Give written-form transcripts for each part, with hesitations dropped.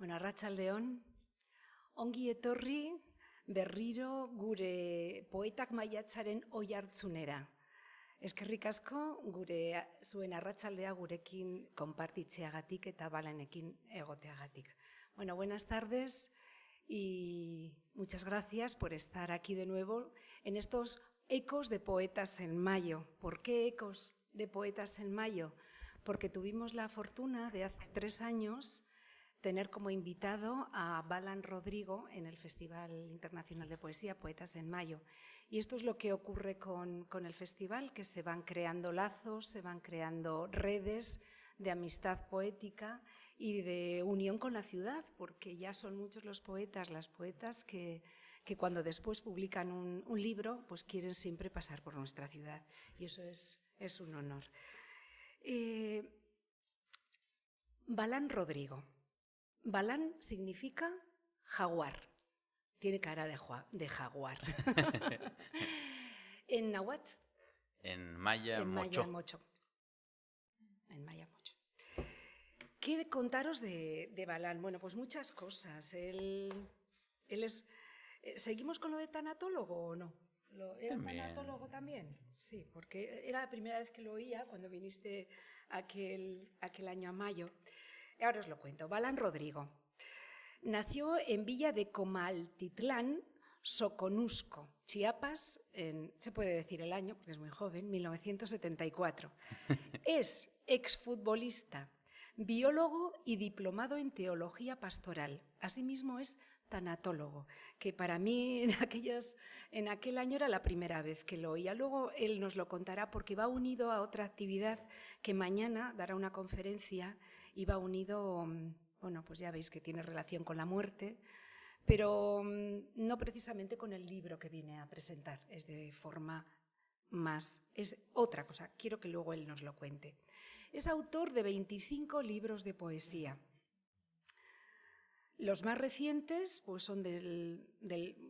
Bueno, arratsaldeon, ongi etorri berriro gure poetak maiatzaren oihartzunera. Eskerrik asko gure zuen arratsaldea gurekin konpartitzeagatik eta Balanekin egoteagatik. Bueno, buenas tardes y muchas gracias por estar aquí de nuevo en estos ecos de Poetas en Mayo. ¿Por qué ecos de Poetas en Mayo? Porque tuvimos la fortuna de hace 3 años tener como invitado a Balan Rodrigo en el Festival Internacional de Poesía Poetas en Mayo. Y esto es lo que ocurre con el festival, que se van creando lazos, se van creando redes de amistad poética y de unión con la ciudad, porque ya son muchos los poetas, las poetas que cuando después publican un libro, pues quieren siempre pasar por nuestra ciudad. Y eso es un honor. Balan Rodrigo. Balan significa jaguar. Tiene cara de jaguar. En náhuatl. En maya, mocho. En maya, mocho. ¿Qué contaros de Balan? Bueno, pues muchas cosas. Él es... ¿Seguimos con lo de tanatólogo o no? ¿Era También. tanatólogo también? Sí, porque era la primera vez que lo oía cuando viniste aquel año a Mayo. Ahora os lo cuento. Balan Rodrigo nació en Villa de Comaltitlán, Soconusco, Chiapas, se puede decir el año porque es muy joven, 1974. Es exfutbolista, biólogo y diplomado en teología pastoral. Asimismo es tanatólogo, que para mí en aquel año era la primera vez que lo oía. Luego él nos lo contará porque va unido a otra actividad que mañana dará una conferencia y va unido, bueno, pues ya veis que tiene relación con la muerte, pero no precisamente con el libro que viene a presentar, es de forma más, es otra cosa, quiero que luego él nos lo cuente. Es autor de 25 libros de poesía. Los más recientes pues son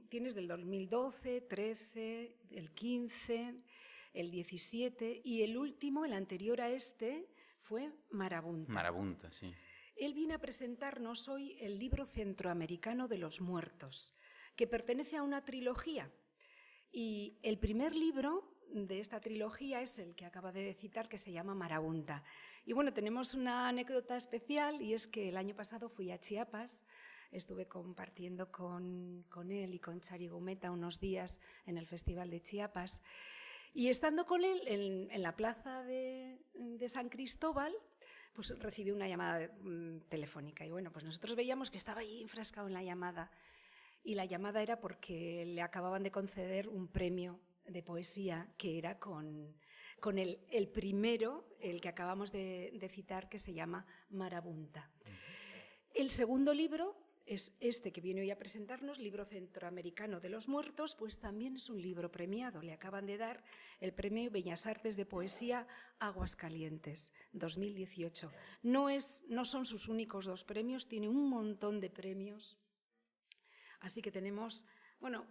tienes del 2012, 13, el 15, el 17 y el último, el anterior a este, fue Marabunta. Marabunta, sí. Él viene a presentarnos hoy el libro centroamericano de los muertos, que pertenece a una trilogía. Y el primer libro de esta trilogía es el que acaba de citar, que se llama Marabunta. Y bueno, tenemos una anécdota especial y es que el año pasado fui a Chiapas, estuve compartiendo con él y con Chari Gumeta unos días en el Festival de Chiapas y estando con él en la plaza de San Cristóbal, pues recibí una llamada telefónica y bueno, pues nosotros veíamos que estaba ahí enfrascado en la llamada y la llamada era porque le acababan de conceder un premio de poesía que era con el primero, el que acabamos de citar, que se llama Marabunta. El segundo libro es este que viene hoy a presentarnos, Libro Centroamericano de los Muertos, pues también es un libro premiado. Le acaban de dar el Premio Bellas Artes de Poesía Aguascalientes 2018. No son sus únicos 2 premios, tiene un montón de premios. Así que tenemos, bueno,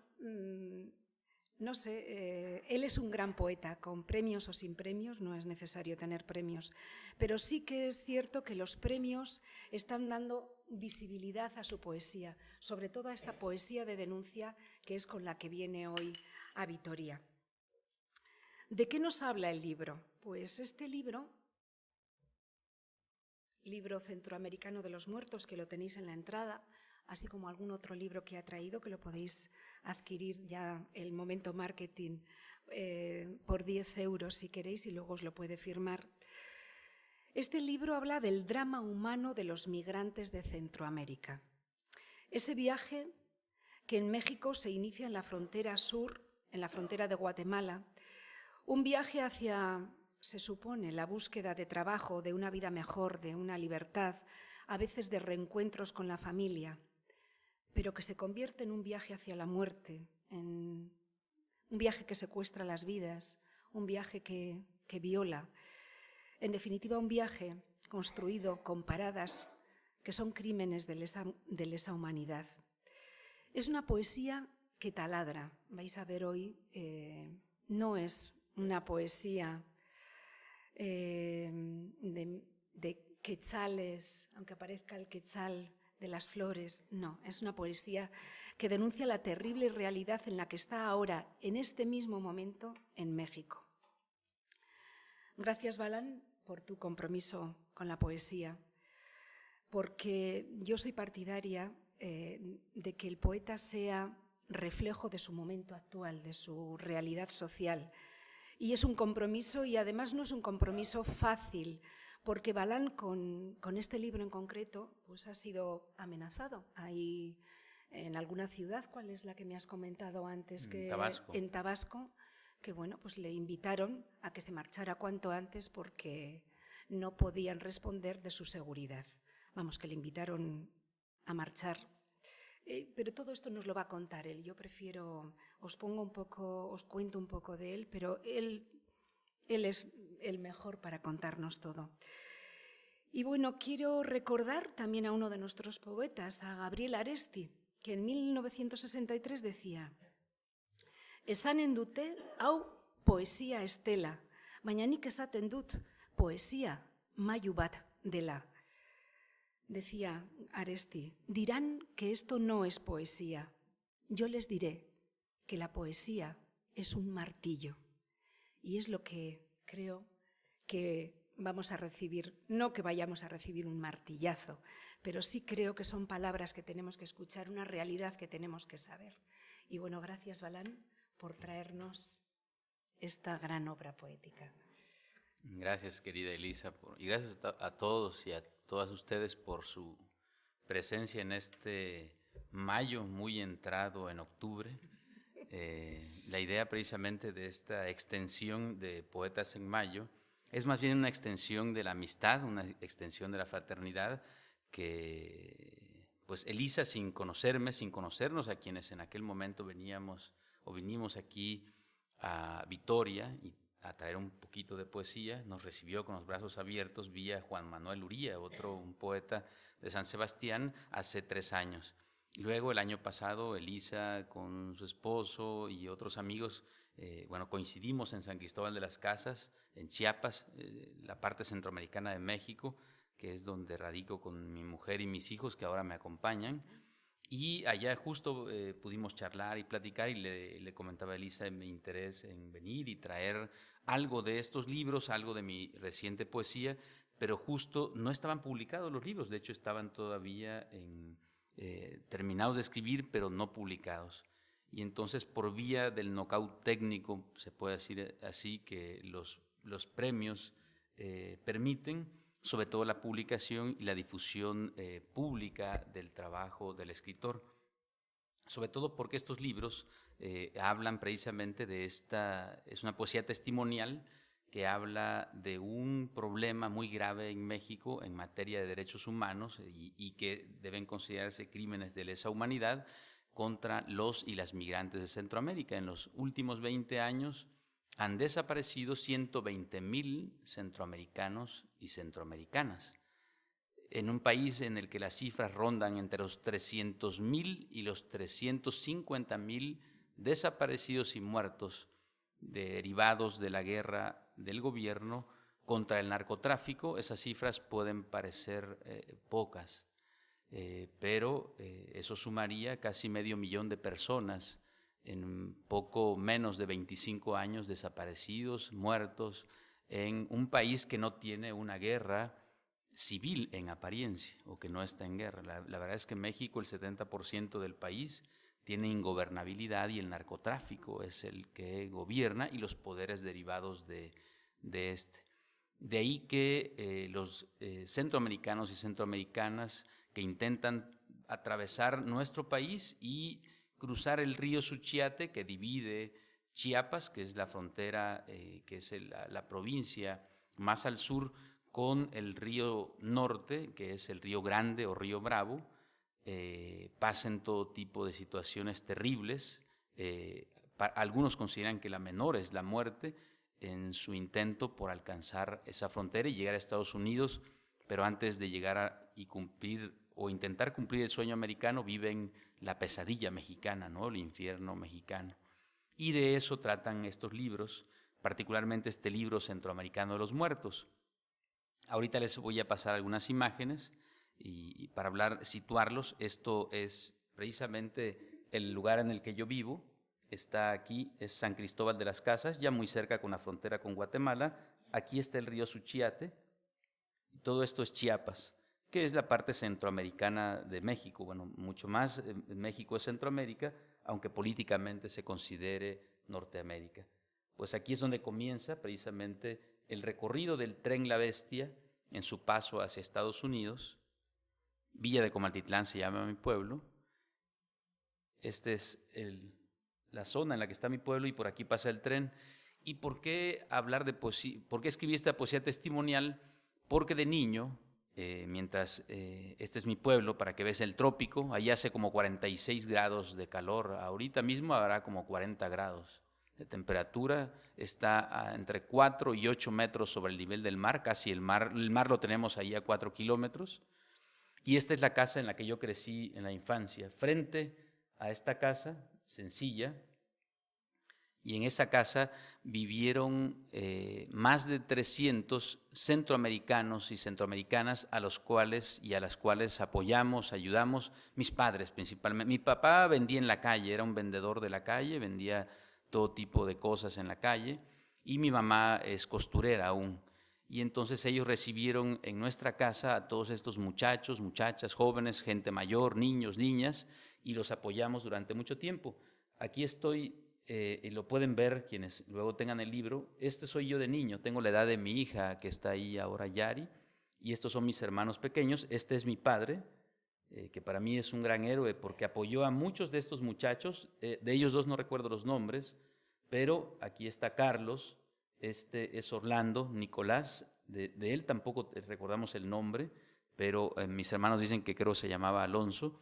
no sé, él es un gran poeta, con premios o sin premios, no es necesario tener premios, pero sí que es cierto que los premios están dando visibilidad a su poesía, sobre todo a esta poesía de denuncia que es con la que viene hoy a Vitoria. ¿De qué nos habla el libro? Pues este libro Centroamericano de los Muertos, que lo tenéis en la entrada, así como algún otro libro que ha traído, que lo podéis adquirir ya el Momento Marketing por 10 euros si queréis y luego os lo puede firmar. Este libro habla del drama humano de los migrantes de Centroamérica. Ese viaje que en México se inicia en la frontera sur, en la frontera de Guatemala, un viaje hacia, se supone, la búsqueda de trabajo, de una vida mejor, de una libertad, a veces de reencuentros con la familia, pero que se convierte en un viaje hacia la muerte, en un viaje que secuestra las vidas, un viaje que viola. En definitiva, un viaje construido con paradas que son crímenes de lesa humanidad. Es una poesía que taladra. Vais a ver hoy, no es una poesía de quetzales, aunque aparezca el quetzal de las flores. No, es una poesía que denuncia la terrible realidad en la que está ahora, en este mismo momento, en México. Gracias, Balán, por tu compromiso con la poesía, porque yo soy partidaria de que el poeta sea reflejo de su momento actual, de su realidad social. Y es un compromiso, y además no es un compromiso fácil, porque Balán con este libro en concreto pues ha sido amenazado. Hay en alguna ciudad, ¿cuál es la que me has comentado antes? Tabasco. En Tabasco, que bueno, pues le invitaron a que se marchara cuanto antes porque no podían responder de su seguridad. Vamos, que le invitaron a marchar. Pero todo esto nos lo va a contar él. Yo prefiero, os cuento un poco de él, pero él es el mejor para contarnos todo. Y bueno, quiero recordar también a uno de nuestros poetas, a Gabriel Aresti, que en 1963 decía: esan endute hau poesia estela, baina nik esaten dut poesia mailu bat dela. Decía Aresti, dirán que esto no es poesía. Yo les diré que la poesía es un martillo. Y es lo que creo que vamos a recibir, no que vayamos a recibir un martillazo, pero sí creo que son palabras que tenemos que escuchar, una realidad que tenemos que saber. Y bueno, gracias, Balán, por traernos esta gran obra poética. Gracias, querida Elisa, y gracias a todos y a todas ustedes por su presencia en este mayo muy entrado en octubre. La idea precisamente de esta extensión de Poetas en Mayo es más bien una extensión de la amistad, una extensión de la fraternidad que pues Elisa, sin conocernos a quienes en aquel momento vinimos aquí a Vitoria y a traer un poquito de poesía, nos recibió con los brazos abiertos vía Juan Manuel Uría, un poeta de San Sebastián, hace 3 años. Luego, el año pasado, Elisa con su esposo y otros amigos, coincidimos en San Cristóbal de las Casas, en Chiapas, la parte centroamericana de México, que es donde radico con mi mujer y mis hijos, que ahora me acompañan. Y allá justo pudimos charlar y platicar, y le comentaba a Elisa mi interés en venir y traer algo de estos libros, algo de mi reciente poesía, pero justo no estaban publicados los libros, de hecho estaban todavía terminados de escribir, pero no publicados. Y entonces, por vía del knockout técnico, se puede decir así, que los premios permiten sobre todo la publicación y la difusión pública del trabajo del escritor, sobre todo porque estos libros hablan precisamente de es una poesía testimonial que habla de un problema muy grave en México en materia de derechos humanos y que deben considerarse crímenes de lesa humanidad contra los y las migrantes de Centroamérica. En los últimos 20 años han desaparecido 120,000 centroamericanos y centroamericanas, en un país en el que las cifras rondan entre los 300,000 y los 350,000 desaparecidos y muertos derivados de la guerra del gobierno contra el narcotráfico. Esas cifras pueden parecer pocas, pero eso sumaría casi 500,000 de personas en poco menos de 25 años desaparecidos, muertos, en un país que no tiene una guerra civil en apariencia, o que no está en guerra. La verdad es que México, el 70% del país, tiene ingobernabilidad y el narcotráfico es el que gobierna y los poderes derivados de este. De ahí que los centroamericanos y centroamericanas que intentan atravesar nuestro país y cruzar el río Suchiate, que divide Chiapas, que es la frontera, que es la provincia más al sur, con el río Norte, que es el Río Grande o Río Bravo, pasan todo tipo de situaciones terribles. Algunos consideran que la menor es la muerte en su intento por alcanzar esa frontera y llegar a Estados Unidos, pero antes de llegar y cumplir o intentar cumplir el sueño americano, viven la pesadilla mexicana, ¿no? El infierno mexicano. Y de eso tratan estos libros, particularmente este libro centroamericano de los muertos. Ahorita les voy a pasar algunas imágenes Y para situarlos, esto es precisamente el lugar en el que yo vivo. Está aquí, es San Cristóbal de las Casas, ya muy cerca con la frontera con Guatemala. Aquí está el río Suchiate. Todo esto es Chiapas, que es la parte centroamericana de México. Bueno, mucho más, México es Centroamérica, aunque políticamente se considere Norteamérica. Pues aquí es donde comienza precisamente el recorrido del tren La Bestia en su paso hacia Estados Unidos. Villa de Comaltitlán se llama mi pueblo. Esta es la zona en la que está mi pueblo y por aquí pasa el tren. ¿Y por qué hablar de poesía? ¿Por qué escribí esta poesía testimonial? Porque de niño, este es mi pueblo, para que veas el trópico, allá hace como 46 grados de calor, ahorita mismo habrá como 40 grados de temperatura, está entre 4 y 8 metros sobre el nivel del mar, casi el mar lo tenemos ahí a 4 kilómetros, y esta es la casa en la que yo crecí en la infancia. Frente a esta casa, sencilla, y en esa casa vivieron más de 300 centroamericanos y centroamericanas a las cuales apoyamos, ayudamos, mis padres principalmente. Mi papá vendía en la calle, era un vendedor de la calle, vendía todo tipo de cosas en la calle, y mi mamá es costurera aún. Y entonces ellos recibieron en nuestra casa a todos estos muchachos, muchachas, jóvenes, gente mayor, niños, niñas, y los apoyamos durante mucho tiempo. Aquí estoy. Y lo pueden ver quienes luego tengan el libro. Este soy yo de niño, tengo la edad de mi hija que está ahí ahora, Yari, y estos son mis hermanos pequeños. Este es mi padre, que para mí es un gran héroe porque apoyó a muchos de estos muchachos. De ellos dos no recuerdo los nombres, pero aquí está Carlos, este es Orlando, Nicolás, de él tampoco recordamos el nombre, pero mis hermanos dicen que creo se llamaba Alonso.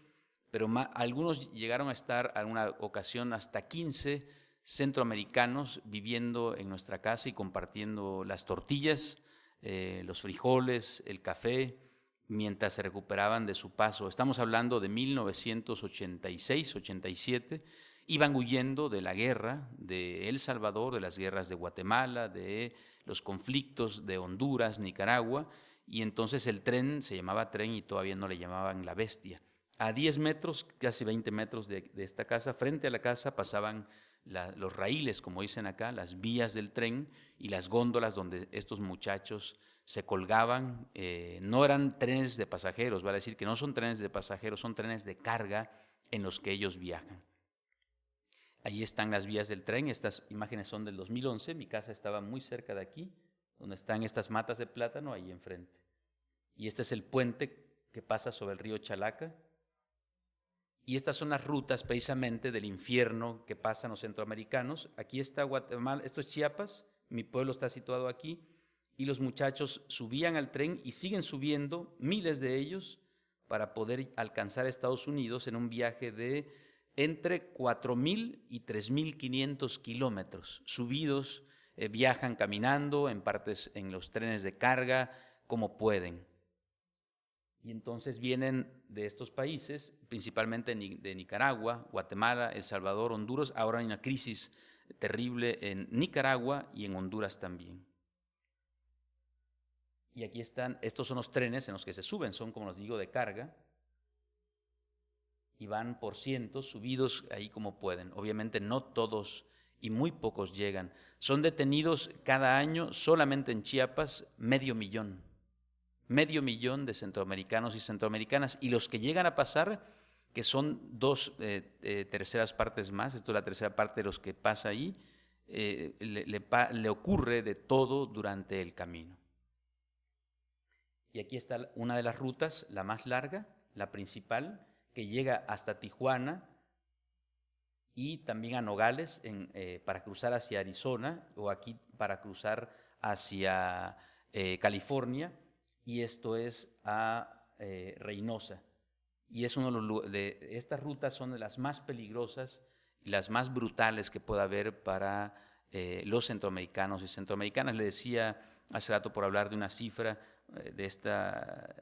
Pero algunos llegaron a estar en una ocasión hasta 15 centroamericanos viviendo en nuestra casa y compartiendo las tortillas, los frijoles, el café, mientras se recuperaban de su paso. Estamos hablando de 1986, 87, iban huyendo de la guerra de El Salvador, de las guerras de Guatemala, de los conflictos de Honduras, Nicaragua, y entonces el tren se llamaba tren y todavía no le llamaban La Bestia. A 10 metros, casi 20 metros de esta casa, frente a la casa pasaban los raíles, como dicen acá, las vías del tren y las góndolas donde estos muchachos se colgaban. No eran trenes de pasajeros, vale decir que no son trenes de pasajeros, son trenes de carga en los que ellos viajan. Ahí están las vías del tren, estas imágenes son del 2011, mi casa estaba muy cerca de aquí, donde están estas matas de plátano, ahí enfrente. Y este es el puente que pasa sobre el río Chalaca. Y estas son las rutas precisamente del infierno que pasan los centroamericanos. Aquí está Guatemala, esto es Chiapas, mi pueblo está situado aquí, y los muchachos subían al tren y siguen subiendo, miles de ellos, para poder alcanzar Estados Unidos en un viaje de entre 4,000 y 3,500 kilómetros. Subidos, viajan caminando, en partes en los trenes de carga, como pueden. Y entonces vienen de estos países, principalmente de Nicaragua, Guatemala, El Salvador, Honduras. Ahora hay una crisis terrible en Nicaragua y en Honduras también. Y aquí están, estos son los trenes en los que se suben, son como les digo de carga, y van por cientos, subidos ahí como pueden. Obviamente no todos y muy pocos llegan. Son detenidos cada año solamente en Chiapas 500,000 de centroamericanos y centroamericanas, y los que llegan a pasar, que son 2 terceras partes más, esto es la tercera parte de los que pasa ahí, le ocurre de todo durante el camino. Y aquí está una de las rutas, la más larga, la principal, que llega hasta Tijuana y también a Nogales para cruzar hacia Arizona, o aquí para cruzar hacia California, y esto es a Reynosa. Y es estas rutas son de las más peligrosas y las más brutales que pueda haber para los centroamericanos y centroamericanas. Le decía hace rato, por hablar de una cifra de esta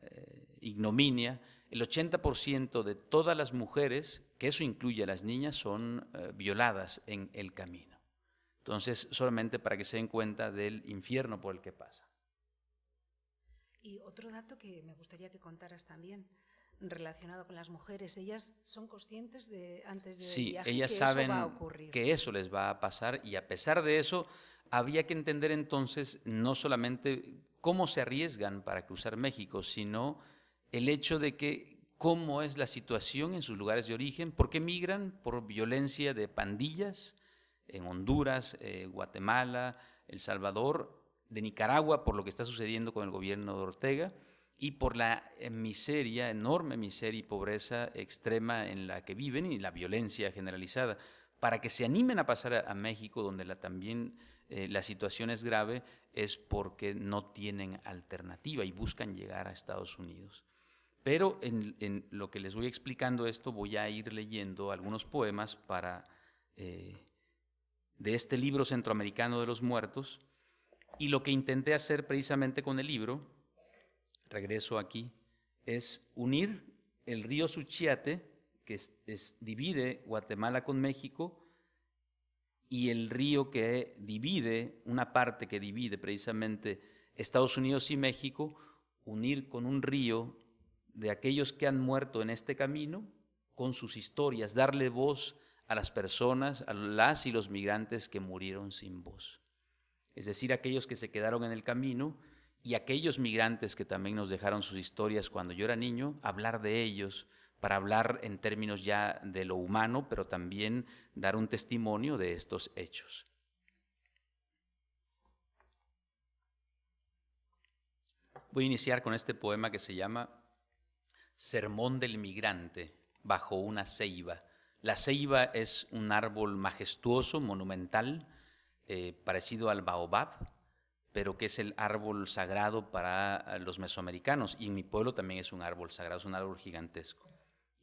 ignominia, el 80% de todas las mujeres, que eso incluye a las niñas, son violadas en el camino. Entonces, solamente para que se den cuenta del infierno por el que pasa. Y otro dato que me gustaría que contaras también, relacionado con las mujeres, ellas son conscientes de antes del viaje ellas que saben eso va a ocurrir. que eso les va a pasar, y a pesar de eso había que entender entonces no solamente cómo se arriesgan para cruzar México, sino el hecho de que cómo es la situación en sus lugares de origen, por qué migran, por violencia de pandillas en Honduras, Guatemala, El Salvador, de Nicaragua, por lo que está sucediendo con el gobierno de Ortega, y por la miseria, enorme miseria y pobreza extrema en la que viven y la violencia generalizada, para que se animen a pasar a México, donde también la situación es grave, es porque no tienen alternativa y buscan llegar a Estados Unidos. Pero en lo que les voy explicando esto, voy a ir leyendo algunos poemas de este libro centroamericano de los muertos, y lo que intenté hacer precisamente con el libro, regreso aquí, es unir el río Suchiate, que divide Guatemala con México, y el río que divide, una parte que divide precisamente Estados Unidos y México, unir con un río de aquellos que han muerto en este camino, con sus historias, darle voz a las personas, a las y los migrantes que murieron sin voz. Es decir, aquellos que se quedaron en el camino y aquellos migrantes que también nos dejaron sus historias cuando yo era niño, hablar de ellos, para hablar en términos ya de lo humano, pero también dar un testimonio de estos hechos. Voy a iniciar con este poema que se llama Sermón del migrante bajo una ceiba. La ceiba es un árbol majestuoso, monumental, parecido al baobab, pero que es el árbol sagrado para los mesoamericanos, y en mi pueblo también es un árbol sagrado, es un árbol gigantesco.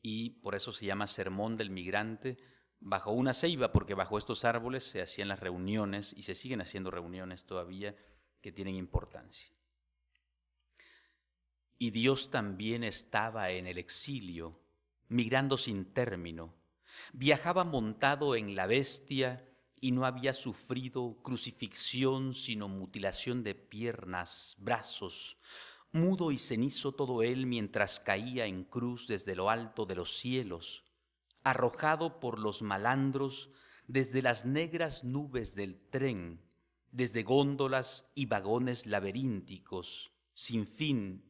Y por eso se llama Sermón del migrante bajo una ceiba, porque bajo estos árboles se hacían las reuniones, y se siguen haciendo reuniones todavía que tienen importancia. Y Dios también estaba en el exilio, migrando sin término. Viajaba montado en la bestia y no había sufrido crucifixión, sino mutilación de piernas, brazos. Mudo y cenizo todo él mientras caía en cruz desde lo alto de los cielos, arrojado por los malandros desde las negras nubes del tren, desde góndolas y vagones laberínticos, sin fin.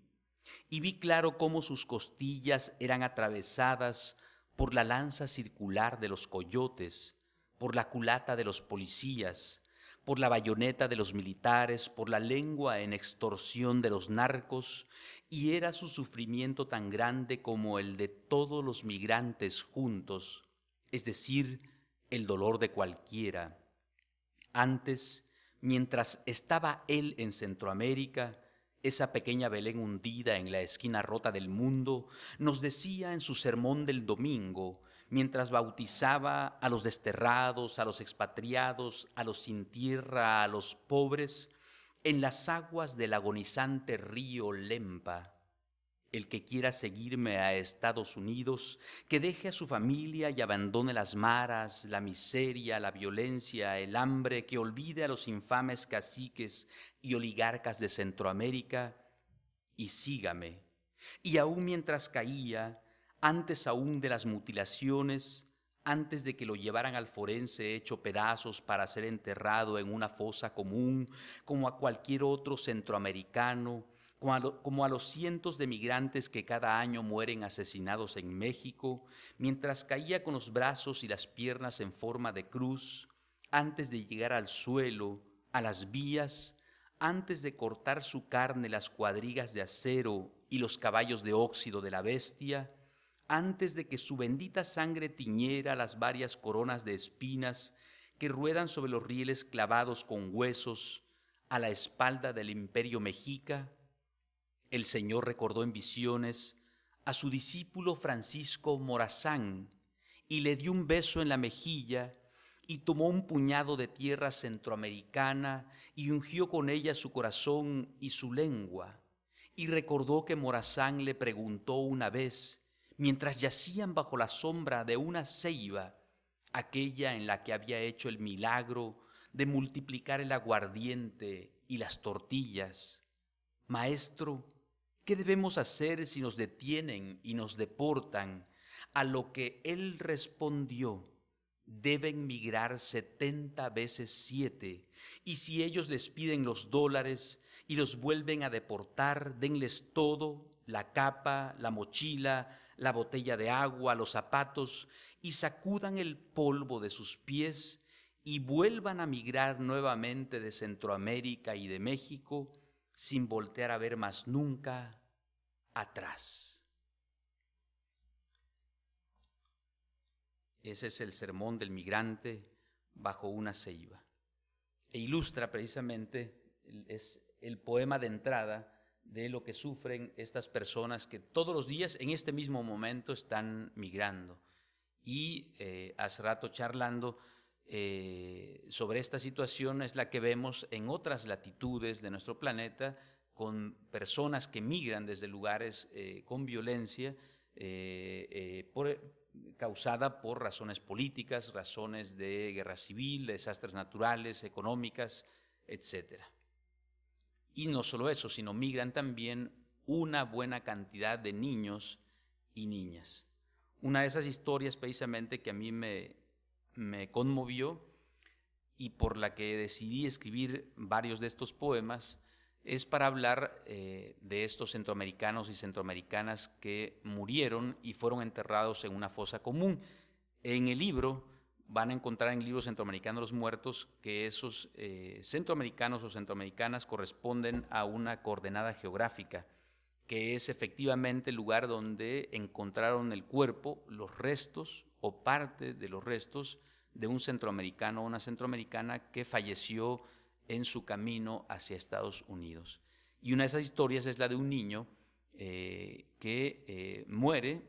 Y vi claro cómo sus costillas eran atravesadas por la lanza circular de los coyotes, por la culata de los policías, por la bayoneta de los militares, por la lengua en extorsión de los narcos, y era su sufrimiento tan grande como el de todos los migrantes juntos, es decir, el dolor de cualquiera. Antes, mientras estaba él en Centroamérica, esa pequeña Belén hundida en la esquina rota del mundo, nos decía en su sermón del domingo, mientras bautizaba a los desterrados, a los expatriados, a los sin tierra, a los pobres, en las aguas del agonizante río Lempa. El que quiera seguirme a Estados Unidos, que deje a su familia y abandone las maras, la miseria, la violencia, el hambre, que olvide a los infames caciques y oligarcas de Centroamérica, y sígame. Y aún mientras caía, antes aún de las mutilaciones, antes de que lo llevaran al forense hecho pedazos para ser enterrado en una fosa común, como a cualquier otro centroamericano, como a los cientos de migrantes que cada año mueren asesinados en México, mientras caía con los brazos y las piernas en forma de cruz, antes de llegar al suelo, a las vías, antes de cortar su carne las cuadrigas de acero y los caballos de óxido de la bestia, antes de que su bendita sangre tiñera las varias coronas de espinas que ruedan sobre los rieles clavados con huesos a la espalda del imperio mexica, el Señor recordó en visiones a su discípulo Francisco Morazán y le dio un beso en la mejilla y tomó un puñado de tierra centroamericana y ungió con ella su corazón y su lengua. Y recordó que Morazán le preguntó una vez, mientras yacían bajo la sombra de una ceiba, aquella en la que había hecho el milagro de multiplicar el aguardiente y las tortillas: Maestro, ¿qué debemos hacer si nos detienen y nos deportan? A lo que él respondió: deben migrar 70 veces 7, y si ellos les piden los dólares y los vuelven a deportar, denles todo, la capa, la mochila, la botella de agua, los zapatos, y sacudan el polvo de sus pies y vuelvan a migrar nuevamente de Centroamérica y de México sin voltear a ver más nunca atrás. Ese es el sermón del migrante bajo una ceiba. E ilustra precisamente, es el poema de entrada de lo que sufren estas personas que todos los días en este mismo momento están migrando. Y hace rato charlando sobre esta situación es la que vemos en otras latitudes de nuestro planeta, con personas que migran desde lugares con violencia causada por razones políticas, razones de guerra civil, desastres naturales, económicas, etc. Y no solo eso, sino migran también una buena cantidad de niños y niñas. Una de esas historias precisamente que a mí me conmovió y por la que decidí escribir varios de estos poemas es para hablar de estos centroamericanos y centroamericanas que murieron y fueron enterrados en una fosa común. En el libro van a encontrar en el libro Centroamericanos los Muertos que esos centroamericanos o centroamericanas corresponden a una coordenada geográfica, que es efectivamente el lugar donde encontraron el cuerpo, los restos o parte de los restos de un centroamericano o una centroamericana que falleció en su camino hacia Estados Unidos. Y una de esas historias es la de un niño que muere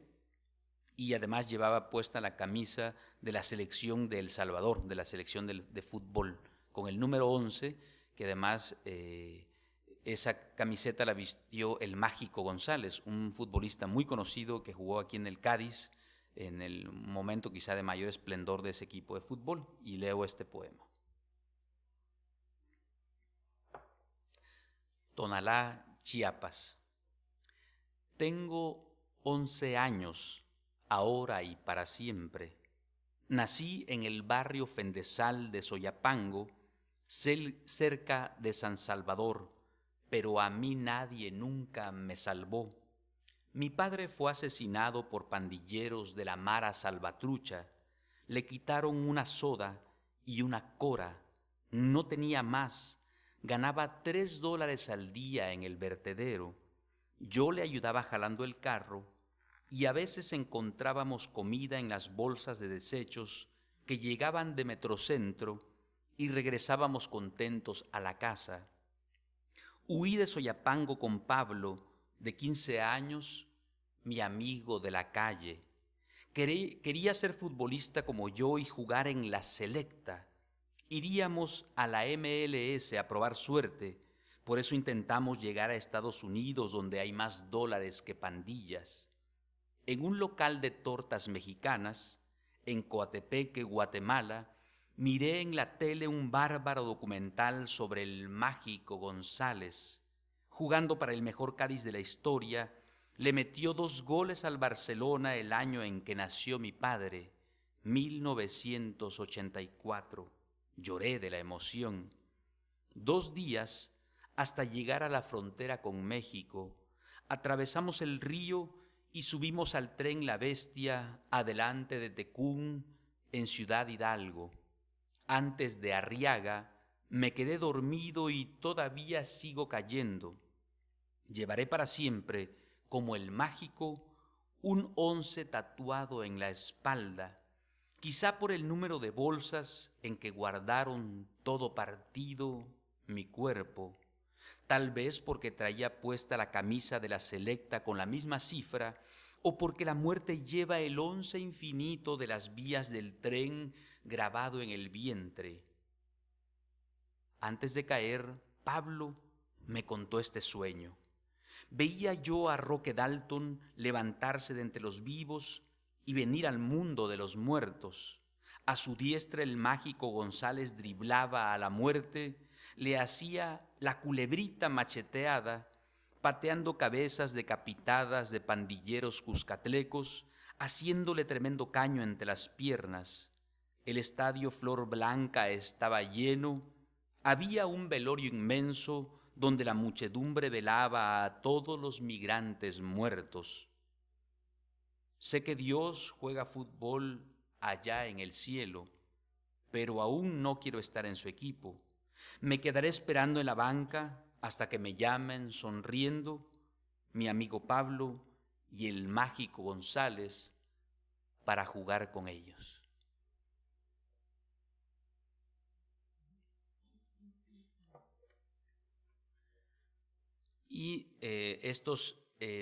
y además llevaba puesta la camisa de la selección de El Salvador, de la selección de fútbol, con el número 11, que además esa camiseta la vistió el Mágico González, un futbolista muy conocido que jugó aquí en el Cádiz en el momento quizá de mayor esplendor de ese equipo de fútbol. Y leo este poema. Tonalá, Chiapas. Tengo 11 años, ahora y para siempre. Nací en el barrio Fendesal de Soyapango, cerca de San Salvador, pero a mí nadie nunca me salvó. Mi padre fue asesinado por pandilleros de la Mara Salvatrucha. Le quitaron una soda y una cora. No tenía más. Ganaba $3 al día en el vertedero. Yo le ayudaba jalando el carro y a veces encontrábamos comida en las bolsas de desechos que llegaban de Metrocentro y regresábamos contentos a la casa. Huí de Soyapango con Pablo, de 15 años, mi amigo de la calle. Quería ser futbolista como yo y jugar en la selecta. Iríamos a la MLS a probar suerte, por eso intentamos llegar a Estados Unidos, donde hay más dólares que pandillas. En un local de tortas mexicanas, en Coatepeque, Guatemala, miré en la tele un bárbaro documental sobre el Mágico González. Jugando para el mejor Cádiz de la historia, le metió 2 goles al Barcelona el año en que nació mi padre, 1984. Lloré de la emoción. 2 días hasta llegar a la frontera con México. Atravesamos el río y subimos al tren La Bestia adelante de Tecún en Ciudad Hidalgo. Antes de Arriaga me quedé dormido y todavía sigo cayendo. Llevaré para siempre, como el Mágico, un 11 tatuado en la espalda, quizá por el número de bolsas en que guardaron todo partido mi cuerpo, tal vez porque traía puesta la camisa de la selecta con la misma cifra, o porque la muerte lleva el 11 infinito de las vías del tren grabado en el vientre. Antes de caer, Pablo me contó este sueño. Veía yo a Roque Dalton levantarse de entre los vivos y venir al mundo de los muertos. A su diestra el Mágico González driblaba a la muerte, le hacía la culebrita macheteada, pateando cabezas decapitadas de pandilleros cuscatlecos, haciéndole tremendo caño entre las piernas. El estadio Flor Blanca estaba lleno, había un velorio inmenso donde la muchedumbre velaba a todos los migrantes muertos. Sé que Dios juega fútbol allá en el cielo, pero aún no quiero estar en su equipo. Me quedaré esperando en la banca hasta que me llamen sonriendo mi amigo Pablo y el mágico González para jugar con ellos. Y estos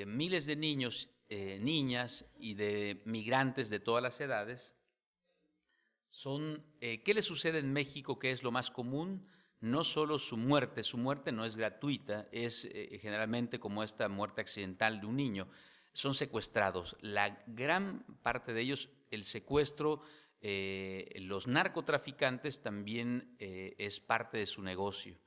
miles de niños, niñas y de migrantes de todas las edades son, ¿qué les sucede en México que es lo más común? No solo su muerte no es gratuita, es generalmente como esta muerte accidental de un niño, son secuestrados. La gran parte de ellos, el secuestro, los narcotraficantes también es parte de su negocio.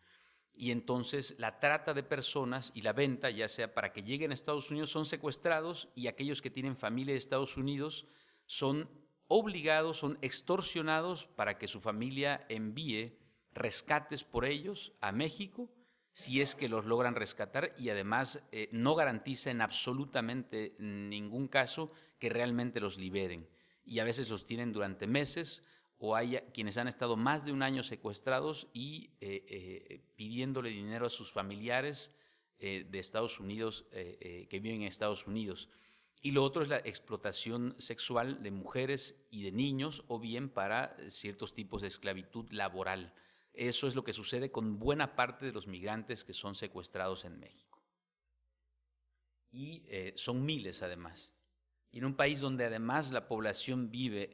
Y entonces la trata de personas y la venta, ya sea para que lleguen a Estados Unidos, son secuestrados, y aquellos que tienen familia de Estados Unidos son obligados, son extorsionados para que su familia envíe rescates por ellos a México, si es que los logran rescatar, y además no garantiza en absolutamente ningún caso que realmente los liberen. Y a veces los tienen durante meses, o hay quienes han estado más de un año secuestrados y pidiéndole dinero a sus familiares de Estados Unidos, que viven en Estados Unidos. Y lo otro es la explotación sexual de mujeres y de niños, o bien para ciertos tipos de esclavitud laboral. Eso es lo que sucede con buena parte de los migrantes que son secuestrados en México. Y son miles además. Y en un país donde además la población vive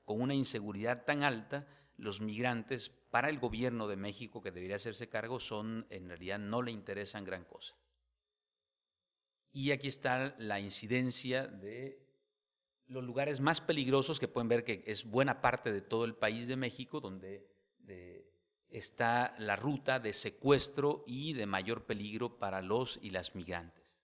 con una inseguridad tan alta, los migrantes para el gobierno de México, que debería hacerse cargo, en realidad no le interesan gran cosa. Y aquí está la incidencia de los lugares más peligrosos, que pueden ver que es buena parte de todo el país de México, donde está la ruta de secuestro y de mayor peligro para los y las migrantes.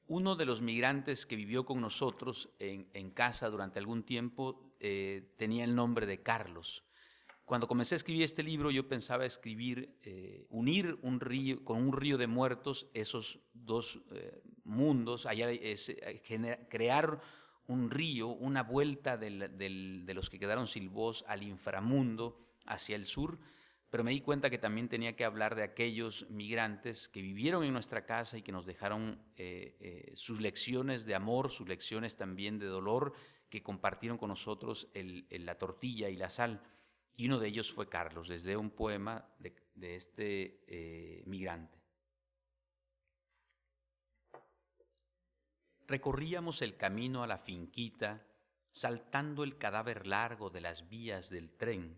Uno de los migrantes que vivió con nosotros en casa durante algún tiempo tenía el nombre de Carlos. Cuando comencé a escribir este libro, yo pensaba unir un río con un río de muertos, esos dos mundos, crear un río, una vuelta de los que quedaron sin voz al inframundo hacia el sur. Pero me di cuenta que también tenía que hablar de aquellos migrantes que vivieron en nuestra casa y que nos dejaron sus lecciones de amor, sus lecciones también de dolor, que compartieron con nosotros la tortilla y la sal. Y uno de ellos fue Carlos. Les leo un poema de este migrante. Recorríamos el camino a la finquita, saltando el cadáver largo de las vías del tren.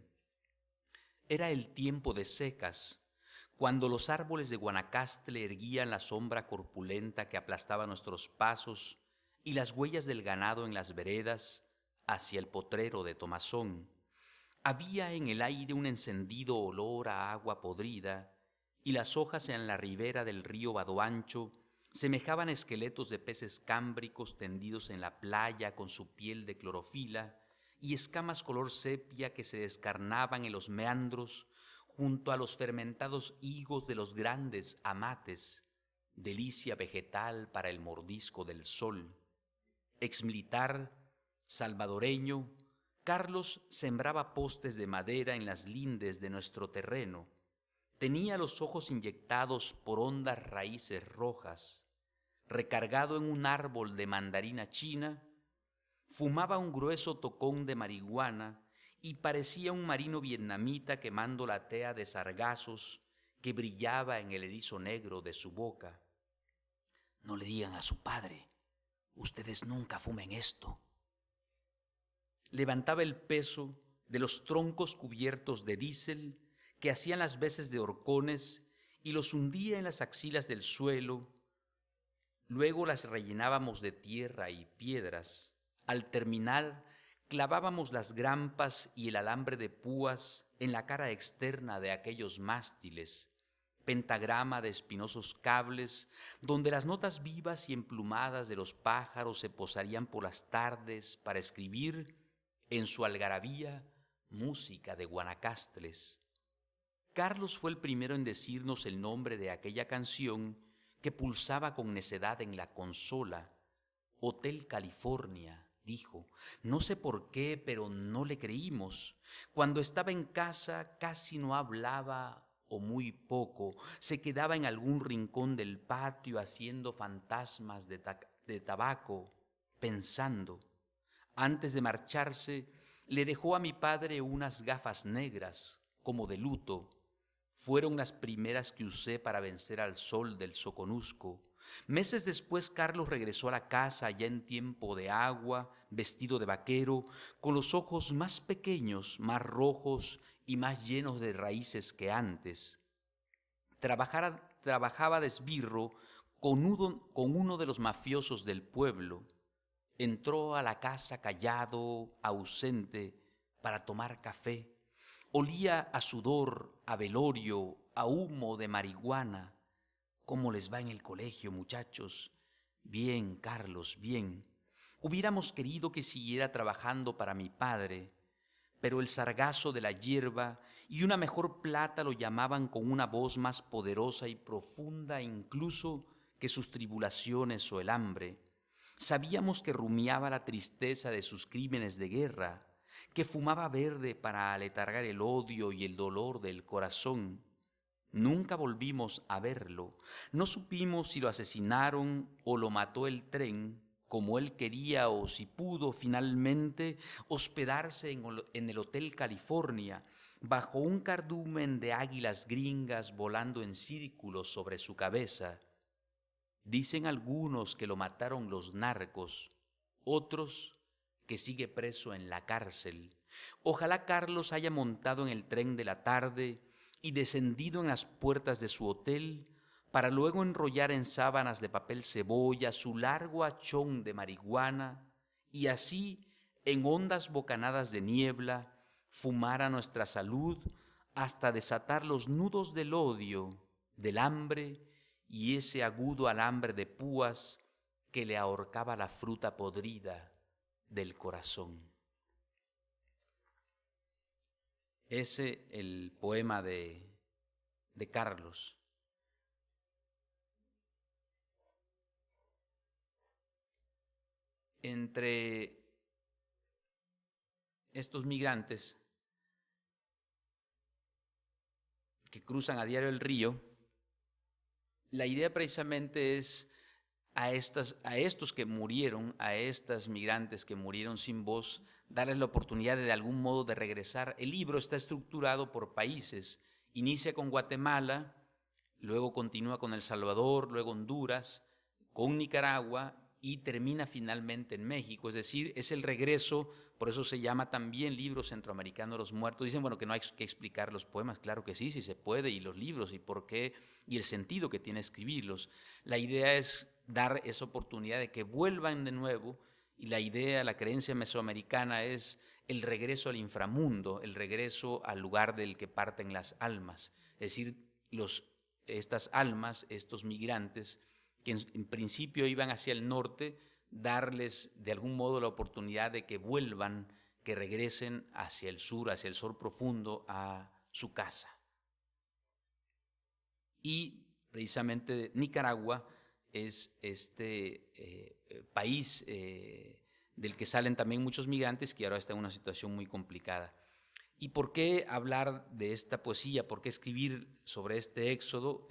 Era el tiempo de secas, cuando los árboles de Guanacaste erguían la sombra corpulenta que aplastaba nuestros pasos y las huellas del ganado en las veredas hacia el potrero de Tomazón. Había en el aire un encendido olor a agua podrida, y las hojas en la ribera del río Badoancho semejaban esqueletos de peces cámbricos tendidos en la playa con su piel de clorofila y escamas color sepia que se descarnaban en los meandros junto a los fermentados higos de los grandes amates, delicia vegetal para el mordisco del sol. Exmilitar, salvadoreño, Carlos sembraba postes de madera en las lindes de nuestro terreno. Tenía los ojos inyectados por hondas raíces rojas. Recargado en un árbol de mandarina china, fumaba un grueso tocón de marihuana y parecía un marino vietnamita quemando la tea de sargazos que brillaba en el erizo negro de su boca. No le digan a su padre, ustedes nunca fumen esto. Levantaba el peso de los troncos cubiertos de diésel que hacían las veces de horcones y los hundía en las axilas del suelo. Luego las rellenábamos de tierra y piedras Al terminar, clavábamos las grampas y el alambre de púas en la cara externa de aquellos mástiles, pentagrama de espinosos cables, donde las notas vivas y emplumadas de los pájaros se posarían por las tardes para escribir, en su algarabía, música de Guanacastles. Carlos fue el primero en decirnos el nombre de aquella canción que pulsaba con necedad en la consola. Hotel California, dijo. No sé por qué, pero no le creímos. Cuando estaba en casa casi no hablaba o muy poco. Se quedaba en algún rincón del patio haciendo fantasmas de tabaco, pensando. Antes de marcharse, le dejó a mi padre unas gafas negras, como de luto. Fueron las primeras que usé para vencer al sol del Soconusco. Meses después, Carlos regresó a la casa ya en tiempo de agua, vestido de vaquero, con los ojos más pequeños, más rojos y más llenos de raíces que antes. Trabajaba de esbirro con uno de los mafiosos del pueblo. Entró a la casa callado, ausente, para tomar café. Olía a sudor, a velorio, a humo de marihuana. ¿Cómo les va en el colegio, muchachos? Bien, Carlos, bien. Hubiéramos querido que siguiera trabajando para mi padre, pero el sargazo de la hierba y una mejor plata lo llamaban con una voz más poderosa y profunda incluso que sus tribulaciones o el hambre. Sabíamos que rumiaba la tristeza de sus crímenes de guerra, que fumaba verde para aletargar el odio y el dolor del corazón. Nunca volvimos a verlo. No supimos si lo asesinaron o lo mató el tren, como él quería, o si pudo finalmente hospedarse en el Hotel California, bajo un cardumen de águilas gringas volando en círculos sobre su cabeza. Dicen algunos que lo mataron los narcos, otros que sigue preso en la cárcel. Ojalá Carlos haya montado en el tren de la tarde y descendido en las puertas de su hotel para luego enrollar en sábanas de papel cebolla su largo hachón de marihuana y así, en hondas bocanadas de niebla, fumar a nuestra salud hasta desatar los nudos del odio, del hambre y ese agudo alambre de púas que le ahorcaba la fruta podrida del corazón. Ese el poema de Carlos. Entre estos migrantes que cruzan a diario el río, la idea precisamente es a estos que murieron, a estas migrantes que murieron sin voz, darles la oportunidad de algún modo de regresar. El libro está estructurado por países. Inicia con Guatemala, luego continúa con El Salvador, luego Honduras, con Nicaragua y termina finalmente en México. Es decir, es el regreso, por eso se llama también Libro Centroamericano de los Muertos. Dicen, bueno, que no hay que explicar los poemas. Claro que sí, sí se puede, y los libros, y por qué, y el sentido que tiene escribirlos. La idea es dar esa oportunidad de que vuelvan de nuevo, y la idea, la creencia mesoamericana es el regreso al inframundo, el regreso al lugar del que parten las almas. Es decir, estas almas, estos migrantes, que en principio iban hacia el norte, darles de algún modo la oportunidad de que vuelvan, que regresen hacia el sur profundo, a su casa. Y precisamente Nicaragua es este país del que salen también muchos migrantes, que ahora está en una situación muy complicada. ¿Y por qué hablar de esta poesía? ¿Por qué escribir sobre este éxodo?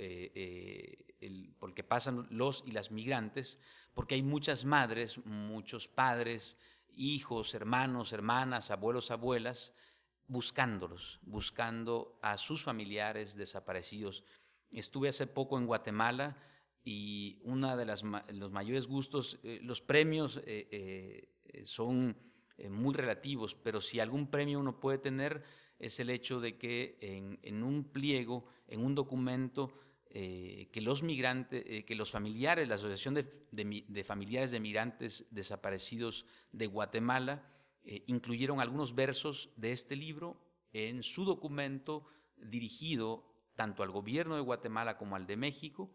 Porque pasan los y las migrantes, porque hay muchas madres, muchos padres, hijos, hermanos, hermanas, abuelos, abuelas, buscando a sus familiares desaparecidos. Estuve hace poco en Guatemala y uno de los mayores gustos, los premios son muy relativos, pero si algún premio uno puede tener es el hecho de que en un pliego, en un documento, que los migrantes, que los familiares, la Asociación de Familiares de Migrantes Desaparecidos de Guatemala, incluyeron algunos versos de este libro en su documento dirigido tanto al gobierno de Guatemala como al de México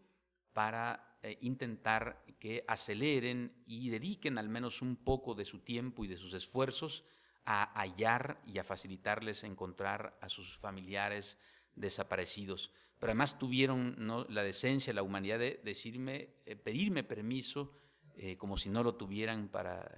para intentar que aceleren y dediquen al menos un poco de su tiempo y de sus esfuerzos a hallar y a facilitarles encontrar a sus familiares desaparecidos. Pero además tuvieron, ¿no?, la decencia, la humanidad de pedirme permiso, como si no lo tuvieran,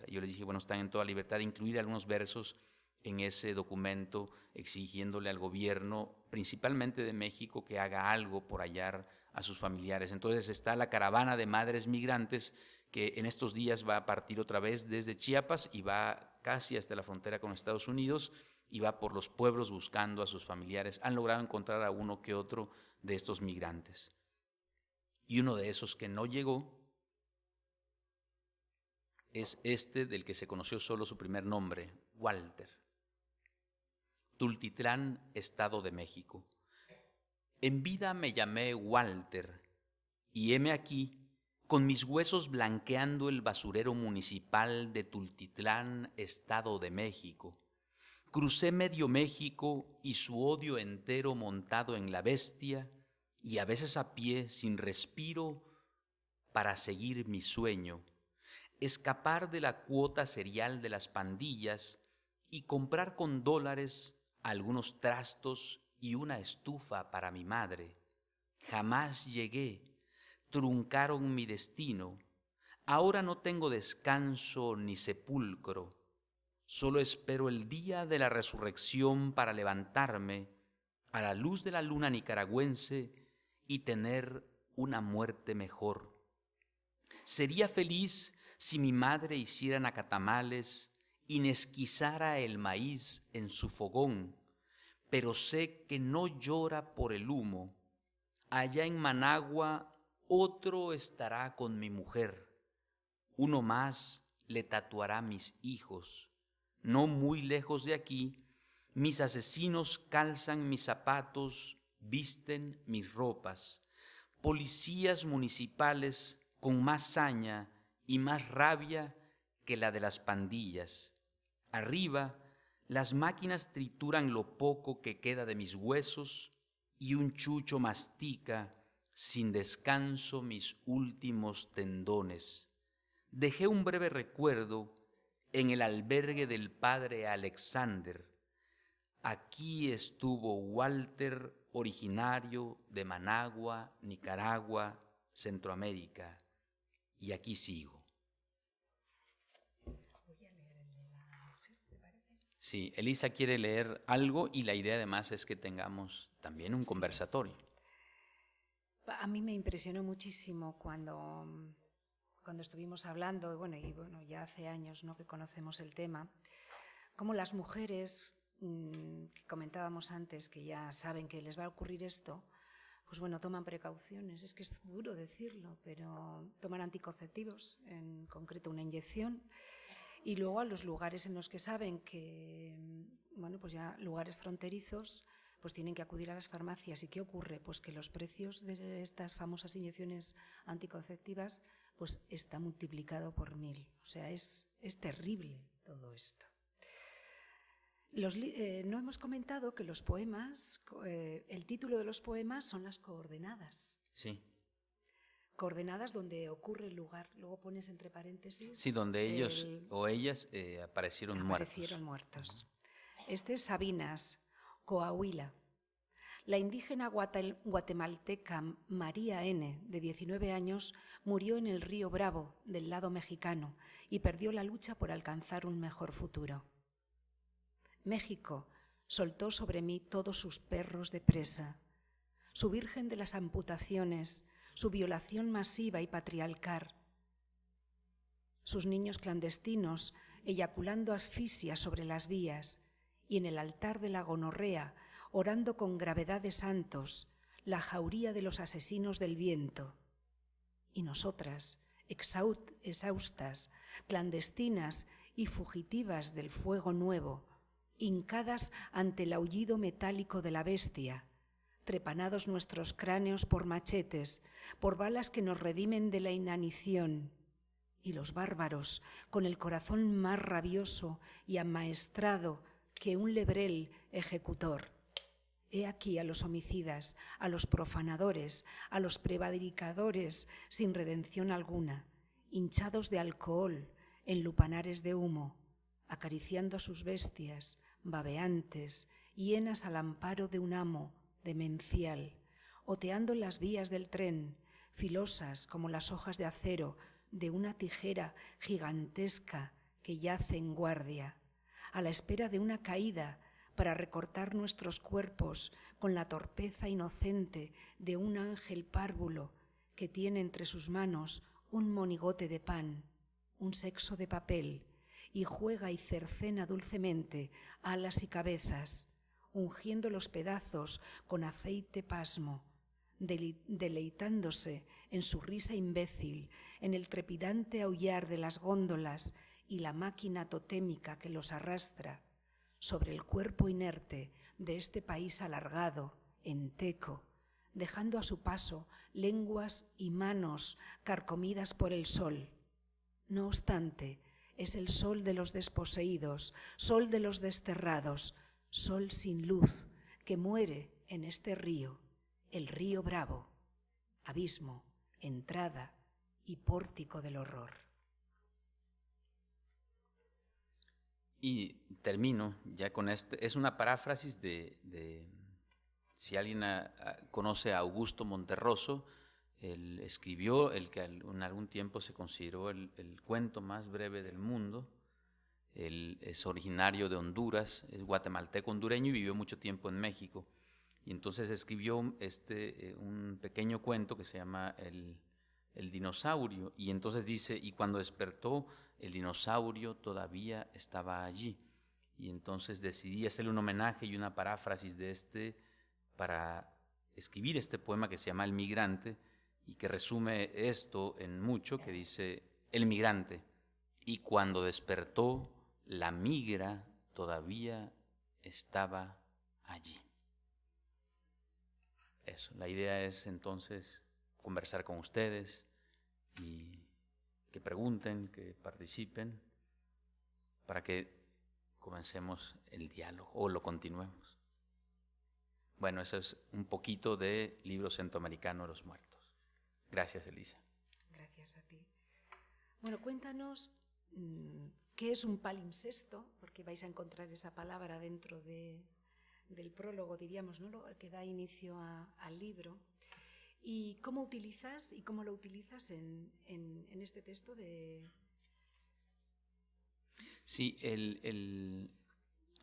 yo les dije, bueno, están en toda libertad de incluir algunos versos en ese documento exigiéndole al gobierno, principalmente de México, que haga algo por hallar a sus familiares. Entonces está la caravana de madres migrantes que en estos días va a partir otra vez desde Chiapas y va casi hasta la frontera con Estados Unidos y va por los pueblos buscando a sus familiares. Han logrado encontrar a uno que otro de estos migrantes. Y uno de esos que no llegó es este del que se conoció solo su primer nombre, Walter. Tultitlán, Estado de México. En vida me llamé Walter, y heme aquí, con mis huesos blanqueando el basurero municipal de Tultitlán, Estado de México. Crucé medio México y su odio entero montado en la bestia, y a veces a pie, sin respiro, para seguir mi sueño, escapar de la cuota serial de las pandillas y comprar con dólares algunos trastos y una estufa para mi madre. Jamás llegué, truncaron mi destino. Ahora no tengo descanso ni sepulcro. Solo espero el día de la resurrección para levantarme a la luz de la luna nicaragüense y tener una muerte mejor. Sería feliz si mi madre hiciera nacatamales y nesquizara el maíz en su fogón, pero sé que no llora por el humo. Allá en Managua otro estará con mi mujer. Uno más le tatuará mis hijos. No muy lejos de aquí, mis asesinos calzan mis zapatos, visten mis ropas. Policías municipales con más saña y más rabia que la de las pandillas. Arriba, las máquinas trituran lo poco que queda de mis huesos y un chucho mastica sin descanso mis últimos tendones. Dejé un breve recuerdo en el albergue del padre Alexander. Aquí estuvo Walter, originario de Managua, Nicaragua, Centroamérica, y aquí sigo. Sí, Elisa quiere leer algo y la idea además es que tengamos también un conversatorio. A mí me impresionó muchísimo cuando estuvimos hablando, y bueno, ya hace años, ¿no?, que conocemos el tema, cómo las mujeres que comentábamos antes, que ya saben que les va a ocurrir esto, pues bueno, toman precauciones. Es que es duro decirlo, pero toman anticonceptivos, en concreto una inyección, y luego a los lugares en los que saben que, bueno, pues ya lugares fronterizos, pues tienen que acudir a las farmacias. ¿Y qué ocurre? Pues que los precios de estas famosas inyecciones anticonceptivas pues está multiplicado por 1000. O sea, es terrible todo esto. No hemos comentado que los poemas, el título de los poemas son las coordenadas. Sí. Coordenadas donde ocurre el lugar. Luego pones entre paréntesis. Sí, donde ellos o ellas aparecieron muertos. Este es Sabinas, Coahuila. La indígena guatemalteca María N., de 19 años, murió en el río Bravo, del lado mexicano, y perdió la lucha por alcanzar un mejor futuro. México soltó sobre mí todos sus perros de presa, su virgen de las amputaciones, su violación masiva y patriarcal, sus niños clandestinos eyaculando asfixia sobre las vías y en el altar de la gonorrea, orando con gravedad de santos, la jauría de los asesinos del viento. Y nosotras, exhaustas, clandestinas y fugitivas del fuego nuevo, hincadas ante el aullido metálico de la bestia, trepanados nuestros cráneos por machetes, por balas que nos redimen de la inanición. Y los bárbaros, con el corazón más rabioso y amaestrado que un lebrel ejecutor. He aquí a los homicidas, a los profanadores, a los prevaricadores sin redención alguna, hinchados de alcohol en lupanares de humo, acariciando a sus bestias, babeantes, hienas al amparo de un amo demencial, oteando las vías del tren, filosas como las hojas de acero de una tijera gigantesca que yace en guardia, a la espera de una caída para recortar nuestros cuerpos con la torpeza inocente de un ángel párvulo que tiene entre sus manos un monigote de pan, un sexo de papel, y juega y cercena dulcemente alas y cabezas, ungiendo los pedazos con aceite pasmo, deleitándose en su risa imbécil, en el trepidante aullar de las góndolas y la máquina totémica que los arrastra sobre el cuerpo inerte de este país alargado, enteco, dejando a su paso lenguas y manos carcomidas por el sol. No obstante, es el sol de los desposeídos, sol de los desterrados, sol sin luz, que muere en este río, el río Bravo, abismo, entrada y pórtico del horror. Y termino ya con este, es una paráfrasis si alguien conoce a Augusto Monterroso, él escribió el que en algún tiempo se consideró el cuento más breve del mundo. Él es originario de Honduras, es guatemalteco hondureño y vivió mucho tiempo en México. Y entonces escribió un pequeño cuento que se llama el dinosaurio. Y entonces dice, y cuando despertó, el dinosaurio todavía estaba allí. Y entonces decidí hacerle un homenaje y una paráfrasis de para escribir este poema que se llama El Migrante y que resume esto en mucho, que dice, el migrante, y cuando despertó, la migra todavía estaba allí. Eso, la idea es entonces conversar con ustedes y que pregunten, que participen, para que comencemos el diálogo o lo continuemos. Bueno, eso es un poquito de Libro Centroamericano de los Muertos. Gracias, Elisa. Gracias a ti. Bueno, cuéntanos qué es un palimpsesto, porque vais a encontrar esa palabra dentro del prólogo, diríamos, ¿no? Que da inicio al libro. ¿Y cómo utilizas y cómo lo utilizas en este texto de...? Sí,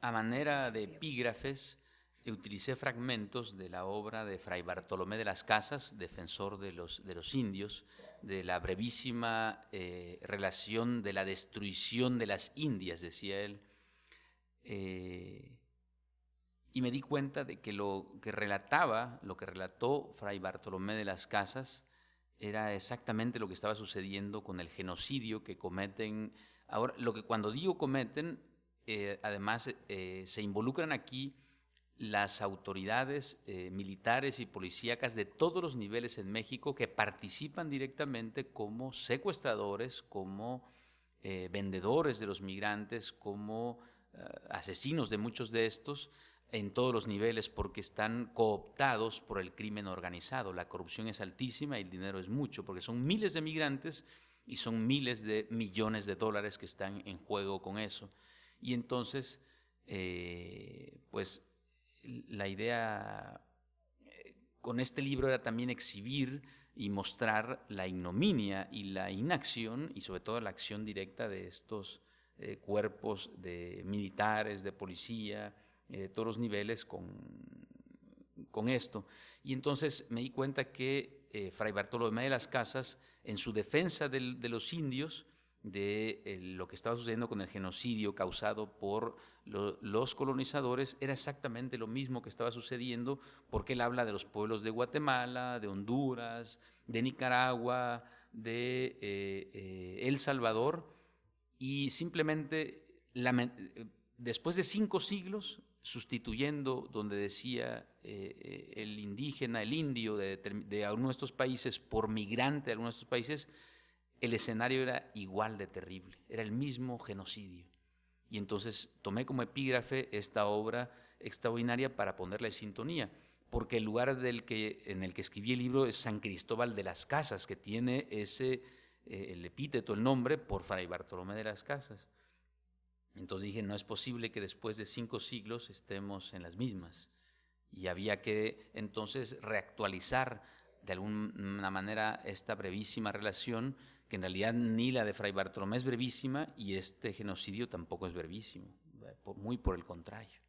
a manera de epígrafes, utilicé fragmentos de la obra de Fray Bartolomé de las Casas, defensor de los indios, de la brevísima relación de la destrucción de las Indias, decía él. Y me di cuenta de que lo que relató Fray Bartolomé de las Casas era exactamente lo que estaba sucediendo con el genocidio que cometen. Ahora, cuando digo cometen, además se involucran aquí las autoridades militares y policíacas de todos los niveles en México que participan directamente como secuestradores, como vendedores de los migrantes, como asesinos de muchos de estos, en todos los niveles, porque están cooptados por el crimen organizado. La corrupción es altísima y el dinero es mucho, porque son miles de migrantes y son miles de millones de dólares que están en juego con eso. Y entonces, pues la idea con este libro era también exhibir y mostrar la ignominia y la inacción y sobre todo la acción directa de estos cuerpos de militares, de policía, de todos los niveles con esto. Y entonces me di cuenta que Fray Bartolomé de las Casas, en su defensa de los indios, de lo que estaba sucediendo con el genocidio causado por los colonizadores, era exactamente lo mismo que estaba sucediendo, porque él habla de los pueblos de Guatemala, de Honduras, de Nicaragua, de El Salvador, y simplemente después de 5 siglos sustituyendo donde decía el indígena, el indio de algunos de estos países por migrante de algunos de estos países, el escenario era igual de terrible, era el mismo genocidio. Y entonces tomé como epígrafe esta obra extraordinaria para ponerla en sintonía, porque el lugar en el que escribí el libro es San Cristóbal de las Casas, que tiene el epíteto, el nombre, por Fray Bartolomé de las Casas. Entonces dije, no es posible que después de 5 siglos estemos en las mismas. Y había que entonces reactualizar de alguna manera esta brevísima relación, que en realidad ni la de Fray Bartolomé es brevísima y este genocidio tampoco es brevísimo, muy por el contrario.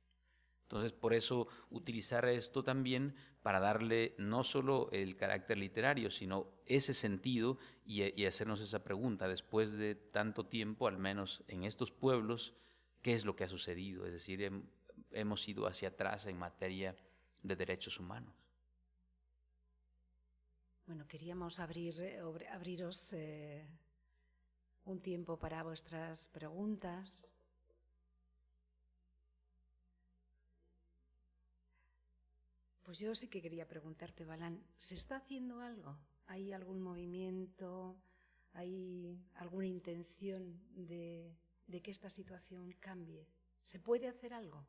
Entonces, por eso utilizar esto también para darle no solo el carácter literario, sino ese sentido y hacernos esa pregunta, después de tanto tiempo, al menos en estos pueblos, ¿qué es lo que ha sucedido? Es decir, hemos ido hacia atrás en materia de derechos humanos. Bueno, queríamos abriros un tiempo para vuestras preguntas. Pues yo sí que quería preguntarte, Balán, ¿se está haciendo algo? ¿Hay algún movimiento? ¿Hay alguna intención de que esta situación cambie? ¿Se puede hacer algo?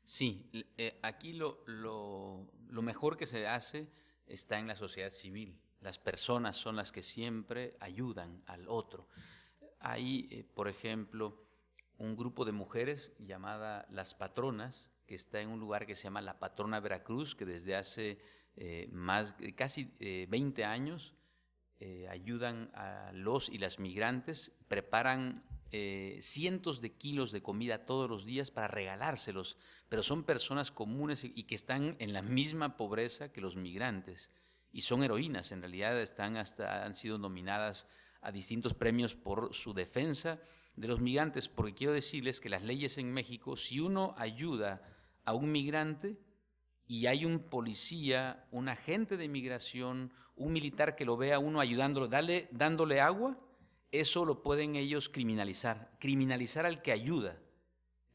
Sí, aquí lo mejor que se hace está en la sociedad civil. Las personas son las que siempre ayudan al otro. Hay, por ejemplo, un grupo de mujeres llamada Las Patronas, que está en un lugar que se llama La Patrona Veracruz, que desde hace casi 20 años ayudan a los y las migrantes, preparan cientos de kilos de comida todos los días para regalárselos, pero son personas comunes y que están en la misma pobreza que los migrantes, y son heroínas, en realidad han sido nominadas a distintos premios por su defensa de los migrantes, porque quiero decirles que las leyes en México, si uno ayuda a un migrante y hay un policía, un agente de inmigración, un militar que lo vea a uno ayudándolo, dándole agua, eso lo pueden ellos criminalizar al que ayuda.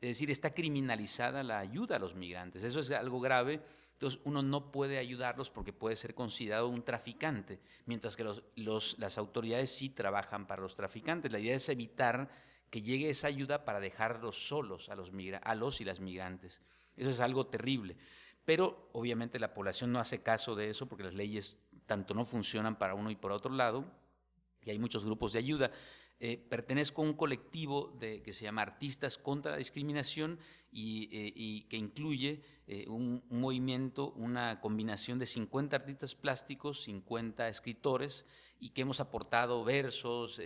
Es decir, está criminalizada la ayuda a los migrantes. Eso es algo grave. Entonces uno no puede ayudarlos porque puede ser considerado un traficante, mientras que las autoridades sí trabajan para los traficantes. La idea es evitar que llegue esa ayuda para dejarlos solos a los y las migrantes. Eso es algo terrible. Pero obviamente la población no hace caso de eso porque las leyes tanto no funcionan para uno y por otro lado, y hay muchos grupos de ayuda. Pertenezco a un colectivo que se llama Artistas contra la Discriminación y que incluye un movimiento, una combinación de 50 artistas plásticos, 50 escritores, y que hemos aportado versos,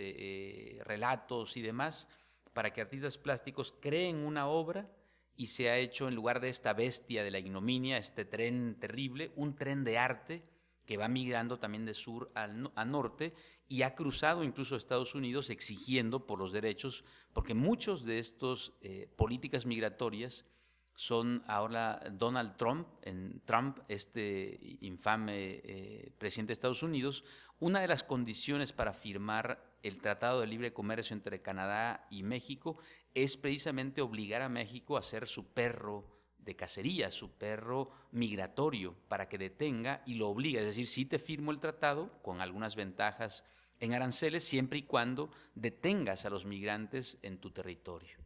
relatos y demás para que artistas plásticos creen una obra, y se ha hecho, en lugar de esta bestia de la ignominia, este tren terrible, un tren de arte que va migrando también de sur a norte y ha cruzado incluso Estados Unidos exigiendo por los derechos, porque muchos de estos políticas migratorias son ahora Donald Trump, este infame presidente de Estados Unidos. Una de las condiciones para firmar el Tratado de Libre Comercio entre Canadá y México es precisamente obligar a México a ser su perro de cacería, su perro migratorio, para que detenga y lo obliga. Es decir, sí te firmo el tratado con algunas ventajas en aranceles, siempre y cuando detengas a los migrantes en tu territorio.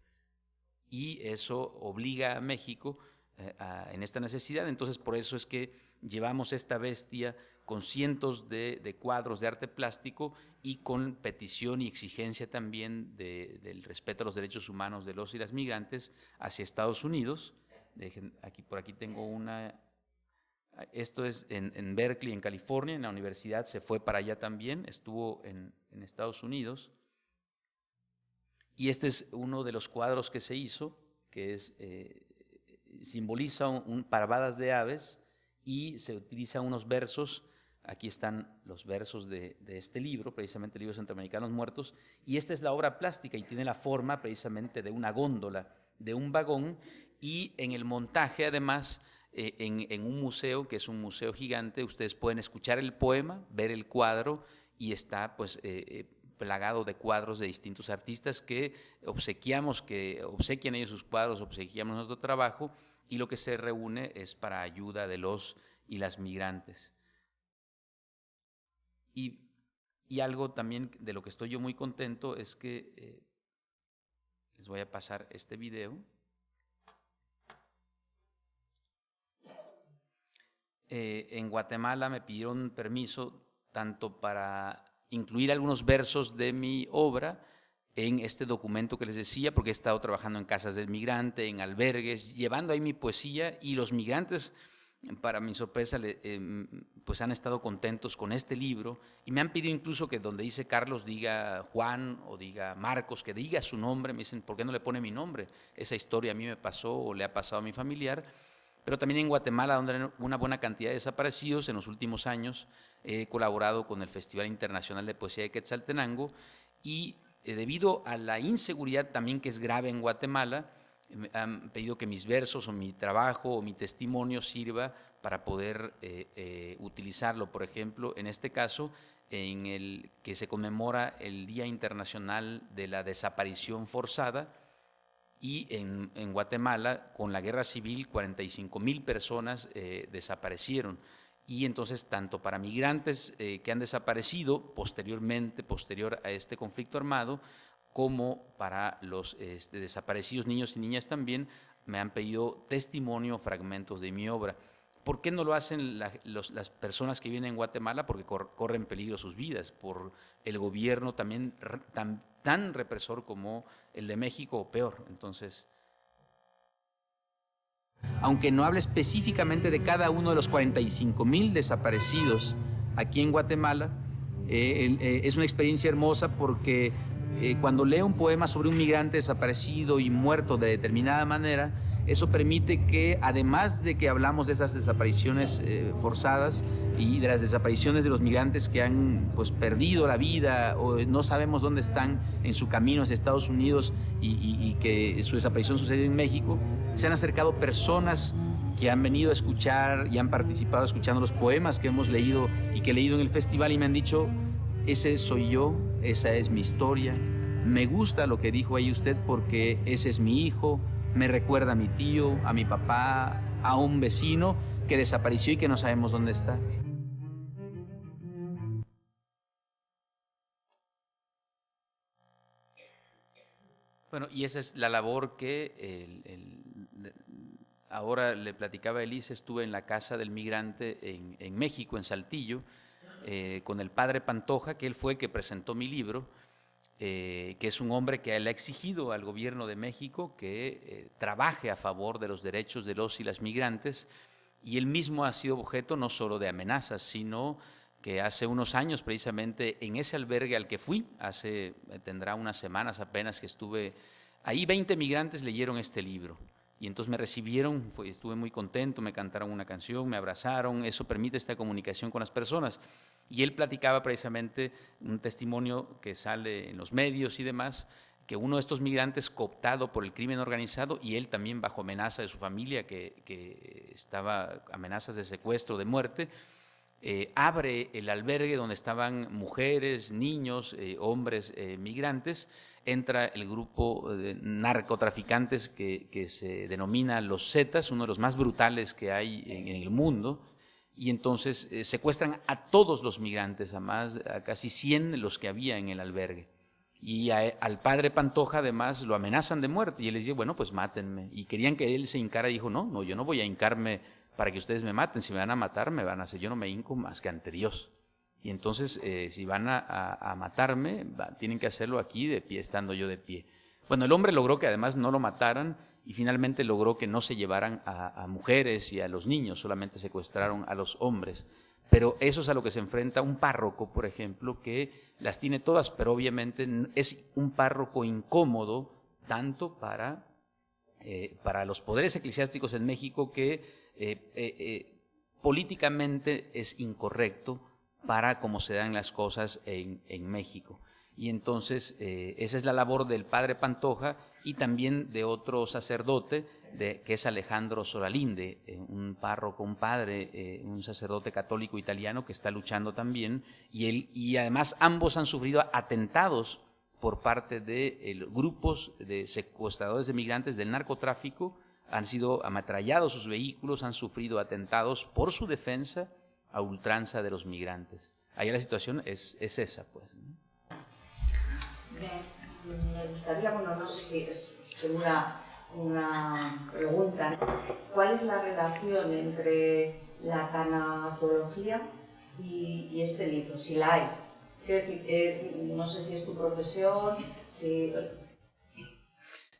Y eso obliga a México en esta necesidad. Entonces, por eso es que llevamos esta bestia con cientos de cuadros de arte plástico y con petición y exigencia también del respeto a los derechos humanos de los y las migrantes hacia Estados Unidos. Por aquí tengo una. Esto es en Berkeley, en California, en la universidad, se fue para allá también, estuvo en Estados Unidos. Y este es uno de los cuadros que se hizo, que simboliza parvadas de aves, y se utilizan unos versos. Aquí están los versos de este libro, precisamente el libro Centroamericanos Muertos, y esta es la obra plástica y tiene la forma precisamente de una góndola, de un vagón, y en el montaje además, en un museo, que es un museo gigante, ustedes pueden escuchar el poema, ver el cuadro, y está pues plagado de cuadros de distintos artistas que obsequian ellos sus cuadros, obsequiamos nuestro trabajo, y lo que se reúne es para ayuda de los y las migrantes. Y algo también de lo que estoy yo muy contento es que les voy a pasar este video. En Guatemala me pidieron permiso tanto para incluir algunos versos de mi obra en este documento que les decía, porque he estado trabajando en casas del migrante, en albergues, llevando ahí mi poesía, y los migrantes, para mi sorpresa, pues han estado contentos con este libro, y me han pedido incluso que donde dice Carlos diga Juan o diga Marcos, que diga su nombre. Me dicen, ¿por qué no le pone mi nombre? Esa historia a mí me pasó o le ha pasado a mi familiar. Pero también en Guatemala, donde hay una buena cantidad de desaparecidos, en los últimos años he colaborado con el Festival Internacional de Poesía de Quetzaltenango, y debido a la inseguridad también que es grave en Guatemala, me han pedido que mis versos o mi trabajo o mi testimonio sirva para poder utilizarlo. Por ejemplo, en este caso, en el que se conmemora el Día Internacional de la Desaparición Forzada, y en Guatemala, con la guerra civil, 45,000 personas desaparecieron. Y entonces, tanto para migrantes que han desaparecido posterior a este conflicto armado, como para los desaparecidos niños y niñas también, me han pedido testimonio, fragmentos de mi obra. ¿Por qué no lo hacen las personas que vienen en Guatemala? Porque corren peligro sus vidas por el gobierno también tan represor como el de México o peor. Entonces, aunque no hable específicamente de cada uno de los 45,000 desaparecidos aquí en Guatemala, es una experiencia hermosa porque cuando leo un poema sobre un migrante desaparecido y muerto de determinada manera, eso permite que, además de que hablamos de esas desapariciones forzadas y de las desapariciones de los migrantes que han pues, perdido la vida o no sabemos dónde están en su camino hacia Estados Unidos y que su desaparición sucedió en México, se han acercado personas que han venido a escuchar y han participado escuchando los poemas que hemos leído y que he leído en el festival, y me han dicho, ese soy yo, esa es mi historia, me gusta lo que dijo ahí usted porque ese es mi hijo, me recuerda a mi tío, a mi papá, a un vecino que desapareció y que no sabemos dónde está. Bueno, y esa es la labor que ahora le platicaba a Elisa. Estuve en la Casa del Migrante en México, en Saltillo, con el padre Pantoja, que él fue el que presentó mi libro, que es un hombre que le ha exigido al gobierno de México que trabaje a favor de los derechos de los y las migrantes, y él mismo ha sido objeto no solo de amenazas, sino que hace unos años, precisamente en ese albergue al que fui, tendrá unas semanas apenas que estuve ahí, 20 migrantes leyeron este libro. Y entonces me recibieron, estuve muy contento, me cantaron una canción, me abrazaron, eso permite esta comunicación con las personas. Y él platicaba precisamente un testimonio que sale en los medios y demás, que uno de estos migrantes cooptado por el crimen organizado, y él también bajo amenaza de su familia, que estaba amenazas de secuestro, de muerte, abre el albergue donde estaban mujeres, niños, hombres migrantes. Entra el grupo de narcotraficantes que se denomina los Zetas, uno de los más brutales que hay en el mundo, y entonces secuestran a todos los migrantes, a casi 100 los que había en el albergue. Y al padre Pantoja además lo amenazan de muerte, y él les dice, bueno, pues mátenme. Y querían que él se hincara, y dijo, no, yo no voy a hincarme para que ustedes me maten, si me van a matar, me van a hacer, yo no me hinco más que ante Dios. Y entonces, si van a matarme, tienen que hacerlo aquí de pie, estando yo de pie. Bueno, el hombre logró que además no lo mataran, y finalmente logró que no se llevaran a mujeres y a los niños, solamente secuestraron a los hombres. Pero eso es a lo que se enfrenta un párroco, por ejemplo, que las tiene todas, pero obviamente es un párroco incómodo, tanto para los poderes eclesiásticos en México, que políticamente es incorrecto para cómo se dan las cosas en México. Y entonces esa es la labor del padre Pantoja y también de otro sacerdote que es Alejandro Solalinde, un párroco, un padre, un sacerdote católico italiano que está luchando también, y además ambos han sufrido atentados por parte de grupos de secuestradores de migrantes del narcotráfico, han sido ametrallados sus vehículos, han sufrido atentados por su defensa a ultranza de los migrantes. Ahí la situación es esa, pues, ¿no? Me gustaría, bueno, no sé si es una pregunta, ¿cuál es la relación entre la tanatología y este libro, si la hay? Quiero decir, no sé si es tu profesión, si...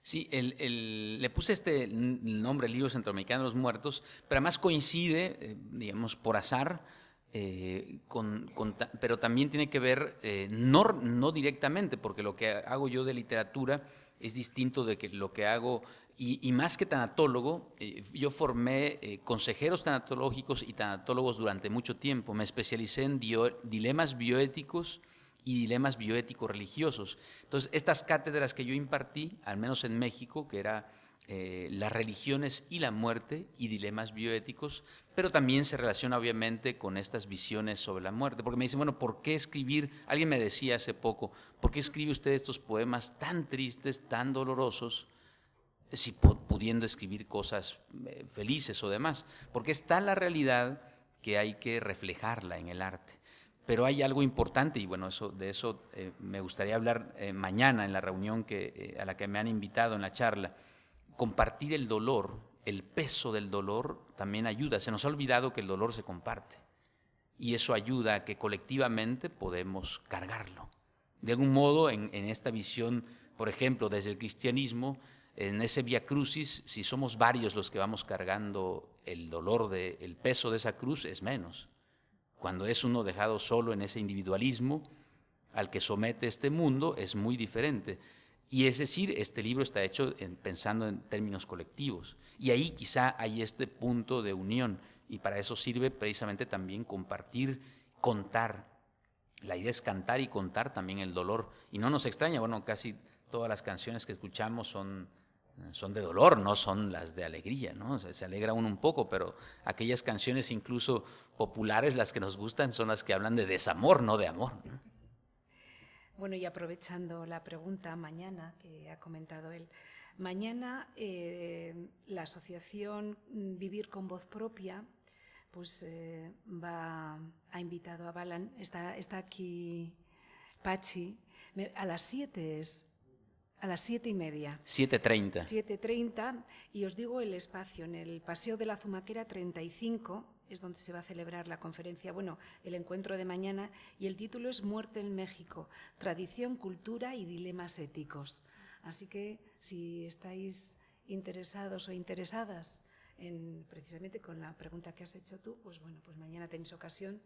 Sí, le puse este nombre, Libro Centroamericano de los Muertos, pero además coincide, digamos, por azar, pero también tiene que ver, no directamente, porque lo que hago yo de literatura es distinto de lo que hago, y más que tanatólogo, yo formé consejeros tanatológicos y tanatólogos durante mucho tiempo. Me especialicé en dilemas bioéticos y dilemas bioéticos religiosos. Entonces, estas cátedras que yo impartí, al menos en México, que era las religiones y la muerte y dilemas bioéticos, pero también se relaciona obviamente con estas visiones sobre la muerte, porque me dicen, bueno, ¿por qué escribir? Alguien me decía hace poco, ¿por qué escribe usted estos poemas tan tristes, tan dolorosos, si pudiendo escribir cosas felices o demás? Porque está la realidad que hay que reflejarla en el arte. Pero hay algo importante, y bueno, de eso me gustaría hablar mañana en la reunión a la que me han invitado en la charla. Compartir el dolor, el peso del dolor también ayuda. Se nos ha olvidado que el dolor se comparte, y eso ayuda a que colectivamente podemos cargarlo. De algún modo, en esta visión, por ejemplo, desde el cristianismo, en ese Vía Crucis, si somos varios los que vamos cargando el dolor, el peso de esa cruz, es menos. Cuando es uno dejado solo en ese individualismo al que somete este mundo, es muy diferente. Y es decir, este libro está hecho pensando en términos colectivos. Y ahí quizá hay este punto de unión. Y para eso sirve precisamente también compartir, contar. La idea es cantar y contar también el dolor. Y no nos extraña, bueno, casi todas las canciones que escuchamos son de dolor, no son las de alegría, ¿no? O sea, se alegra uno un poco, pero aquellas canciones incluso populares, las que nos gustan, son las que hablan de desamor, no de amor, ¿no? Bueno, y aprovechando la pregunta, mañana, que ha comentado él, mañana la asociación Vivir con Voz Propia pues ha invitado a Balan, está aquí Pachi, a las 7 es... A las 7:30. 7:30. 7:30, y os digo el espacio, en el Paseo de la Zumaquera 35, es donde se va a celebrar la conferencia, bueno, el encuentro de mañana, y el título es Muerte en México, tradición, cultura y dilemas éticos. Así que si estáis interesados o interesadas precisamente con la pregunta que has hecho tú, pues bueno, pues mañana tenéis ocasión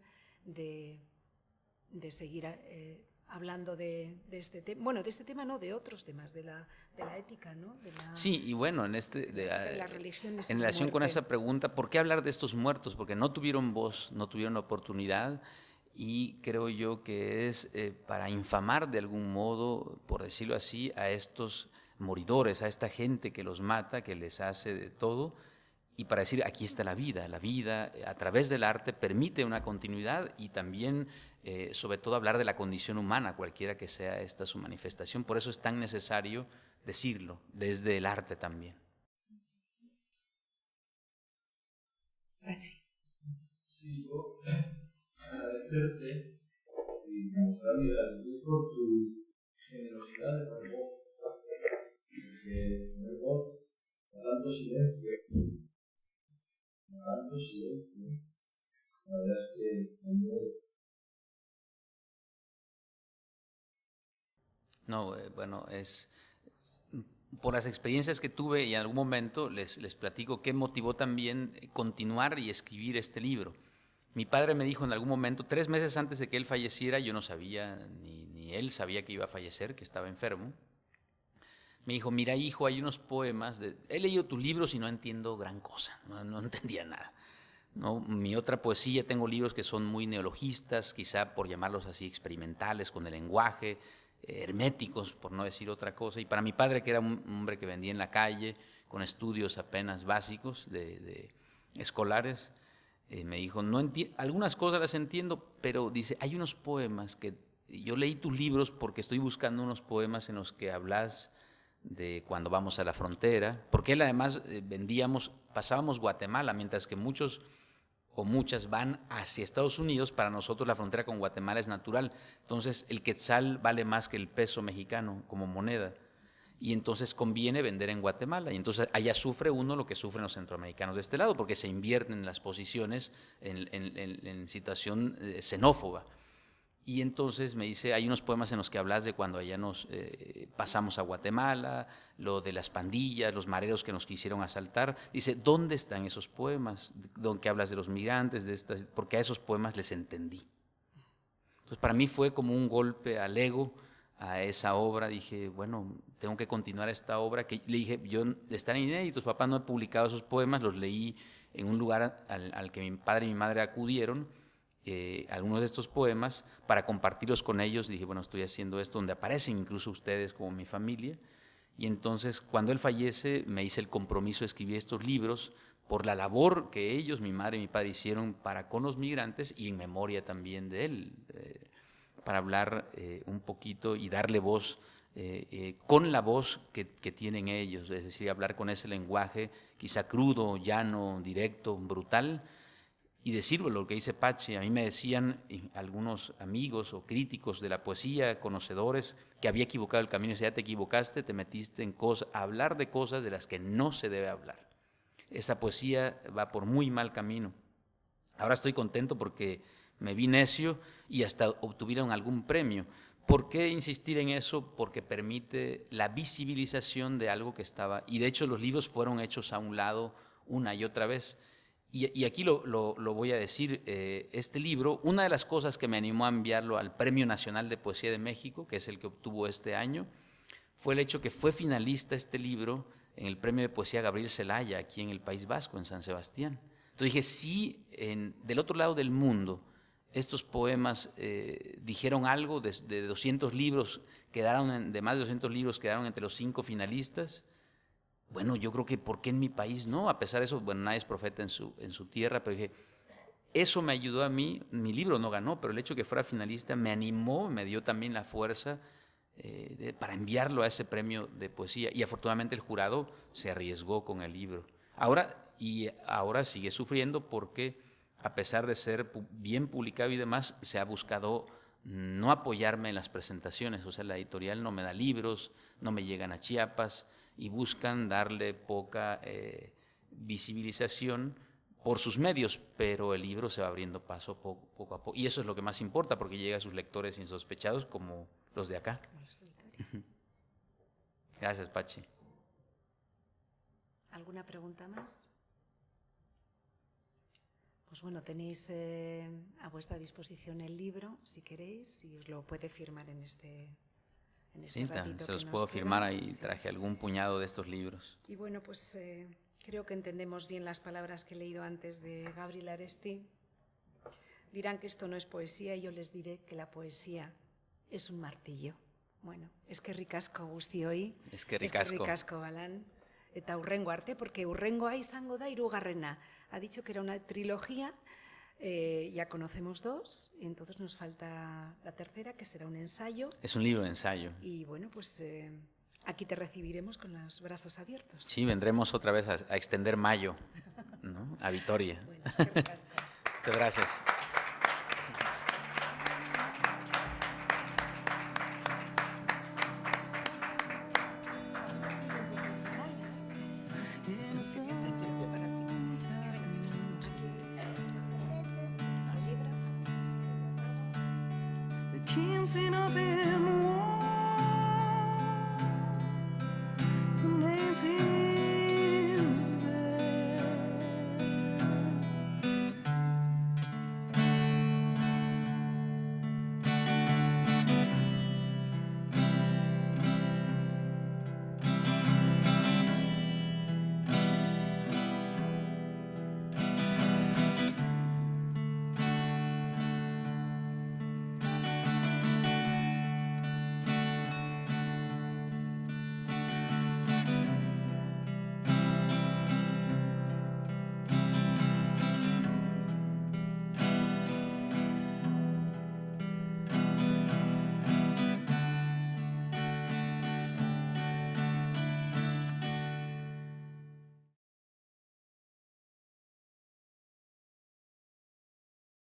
de seguir hablando de este tema, bueno, de este tema no, de otros temas, de la ética, ¿no? Sí, y bueno, de las religiones en relación con esa pregunta, ¿por qué hablar de estos muertos? Porque no tuvieron voz, no tuvieron oportunidad, y creo yo que es para infamar de algún modo, por decirlo así, a estos moridores, a esta gente que los mata, que les hace de todo, y para decir, aquí está la vida a través del arte permite una continuidad, y también sobre todo hablar de la condición humana, cualquiera que sea esta su manifestación. Por eso es tan necesario decirlo desde el arte también. Sí, yo agradecerte y mostrarme gratitud por tu generosidad de poner voz, porque poner voz a tanto silencio, la verdad es que me muero. No, bueno, es por las experiencias que tuve, y en algún momento les platico qué motivó también continuar y escribir este libro. Mi padre me dijo en algún momento, 3 meses antes de que él falleciera, yo no sabía, ni él sabía que iba a fallecer, que estaba enfermo. Me dijo, mira hijo, hay unos poemas, he leído tus libros y no entiendo gran cosa, no entendía nada. ¿No? Mi otra poesía, tengo libros que son muy neologistas, quizá por llamarlos así, experimentales con el lenguaje, herméticos, por no decir otra cosa. Y para mi padre, que era un hombre que vendía en la calle, con estudios apenas básicos de escolares, me dijo, algunas cosas las entiendo, pero dice, hay unos poemas que yo leí tus libros porque estoy buscando unos poemas en los que hablas de cuando vamos a la frontera, porque él además pasábamos Guatemala, mientras que muchos o muchas van hacia Estados Unidos. Para nosotros la frontera con Guatemala es natural, entonces el quetzal vale más que el peso mexicano como moneda, y entonces conviene vender en Guatemala, y entonces allá sufre uno lo que sufren los centroamericanos de este lado, porque se invierten las posiciones en situación xenófoba. Y entonces me dice, hay unos poemas en los que hablas de cuando allá nos pasamos a Guatemala, lo de las pandillas, los mareros que nos quisieron asaltar. Dice, ¿dónde están esos poemas? Donde hablas de los migrantes, porque a esos poemas les entendí. Entonces para mí fue como un golpe al ego, a esa obra. Dije, bueno, tengo que continuar esta obra. Que le dije, yo están inéditos, papá, no he publicado esos poemas, los leí en un lugar al que mi padre y mi madre acudieron, algunos de estos poemas, para compartirlos con ellos. Dije, bueno, estoy haciendo esto, donde aparecen incluso ustedes como mi familia. Y entonces, cuando él fallece, me hice el compromiso de escribir estos libros por la labor que ellos, mi madre y mi padre, hicieron para con los migrantes, y en memoria también de él, para hablar un poquito y darle voz, con la voz que tienen ellos, es decir, hablar con ese lenguaje quizá crudo, llano, directo, brutal, y decirlo, lo que dice Pachi. A mí me decían algunos amigos o críticos de la poesía, conocedores, que había equivocado el camino, y decía, ya te equivocaste, te metiste en a hablar de cosas de las que no se debe hablar. Esa poesía va por muy mal camino. Ahora estoy contento porque me vi necio y hasta obtuvieron algún premio. ¿Por qué insistir en eso? Porque permite la visibilización de algo que estaba, y de hecho los libros fueron hechos a un lado una y otra vez. Y aquí lo voy a decir, este libro, una de las cosas que me animó a enviarlo al Premio Nacional de Poesía de México, que es el que obtuvo este año, fue el hecho que fue finalista este libro en el Premio de Poesía Gabriel Celaya, aquí en el País Vasco, en San Sebastián. Entonces dije, sí, del otro lado del mundo, estos poemas dijeron algo, de 200 libros, de más de 200 libros quedaron entre los 5 finalistas. Bueno, yo creo que ¿por qué en mi país no? A pesar de eso, bueno, nadie es profeta en su tierra, pero dije, eso me ayudó a mí. Mi libro no ganó, pero el hecho de que fuera finalista me animó, me dio también la fuerza para enviarlo a ese premio de poesía. Y afortunadamente el jurado se arriesgó con el libro. Ahora sigue sufriendo porque, a pesar de ser bien publicado y demás, se ha buscado no apoyarme en las presentaciones. O sea, la editorial no me da libros, no me llegan a Chiapas, y buscan darle poca visibilización por sus medios, pero el libro se va abriendo paso poco a poco, y eso es lo que más importa, porque llega a sus lectores insospechados como los de acá. Gracias, Pachi. ¿Alguna pregunta más? Pues bueno, tenéis a vuestra disposición el libro, si queréis, y os lo puede firmar en este Sí, ratito se los que puedo nos firmar, queda. ahí Sí. traje algún puñado de estos libros. Y bueno, pues creo que entendemos bien las palabras que he leído antes de Gabriel Aresti. Dirán que esto no es poesía, y yo les diré que la poesía es un martillo. Bueno, eskerrik asko guztioi. Eskerrik asko. Eskerrik asko, Alan. Eta hurrengo arte, porque hurrengoa izango da hirugarrena. Ha dicho que era una trilogía. Ya conocemos 2, y entonces nos falta la tercera, que será un ensayo. Es un libro de ensayo. Y bueno, pues aquí te recibiremos con los brazos abiertos. Sí, vendremos otra vez a extender mayo, ¿no? A Vitoria. Bueno, eskerrik asko. Muchas gracias. Kim seen of it.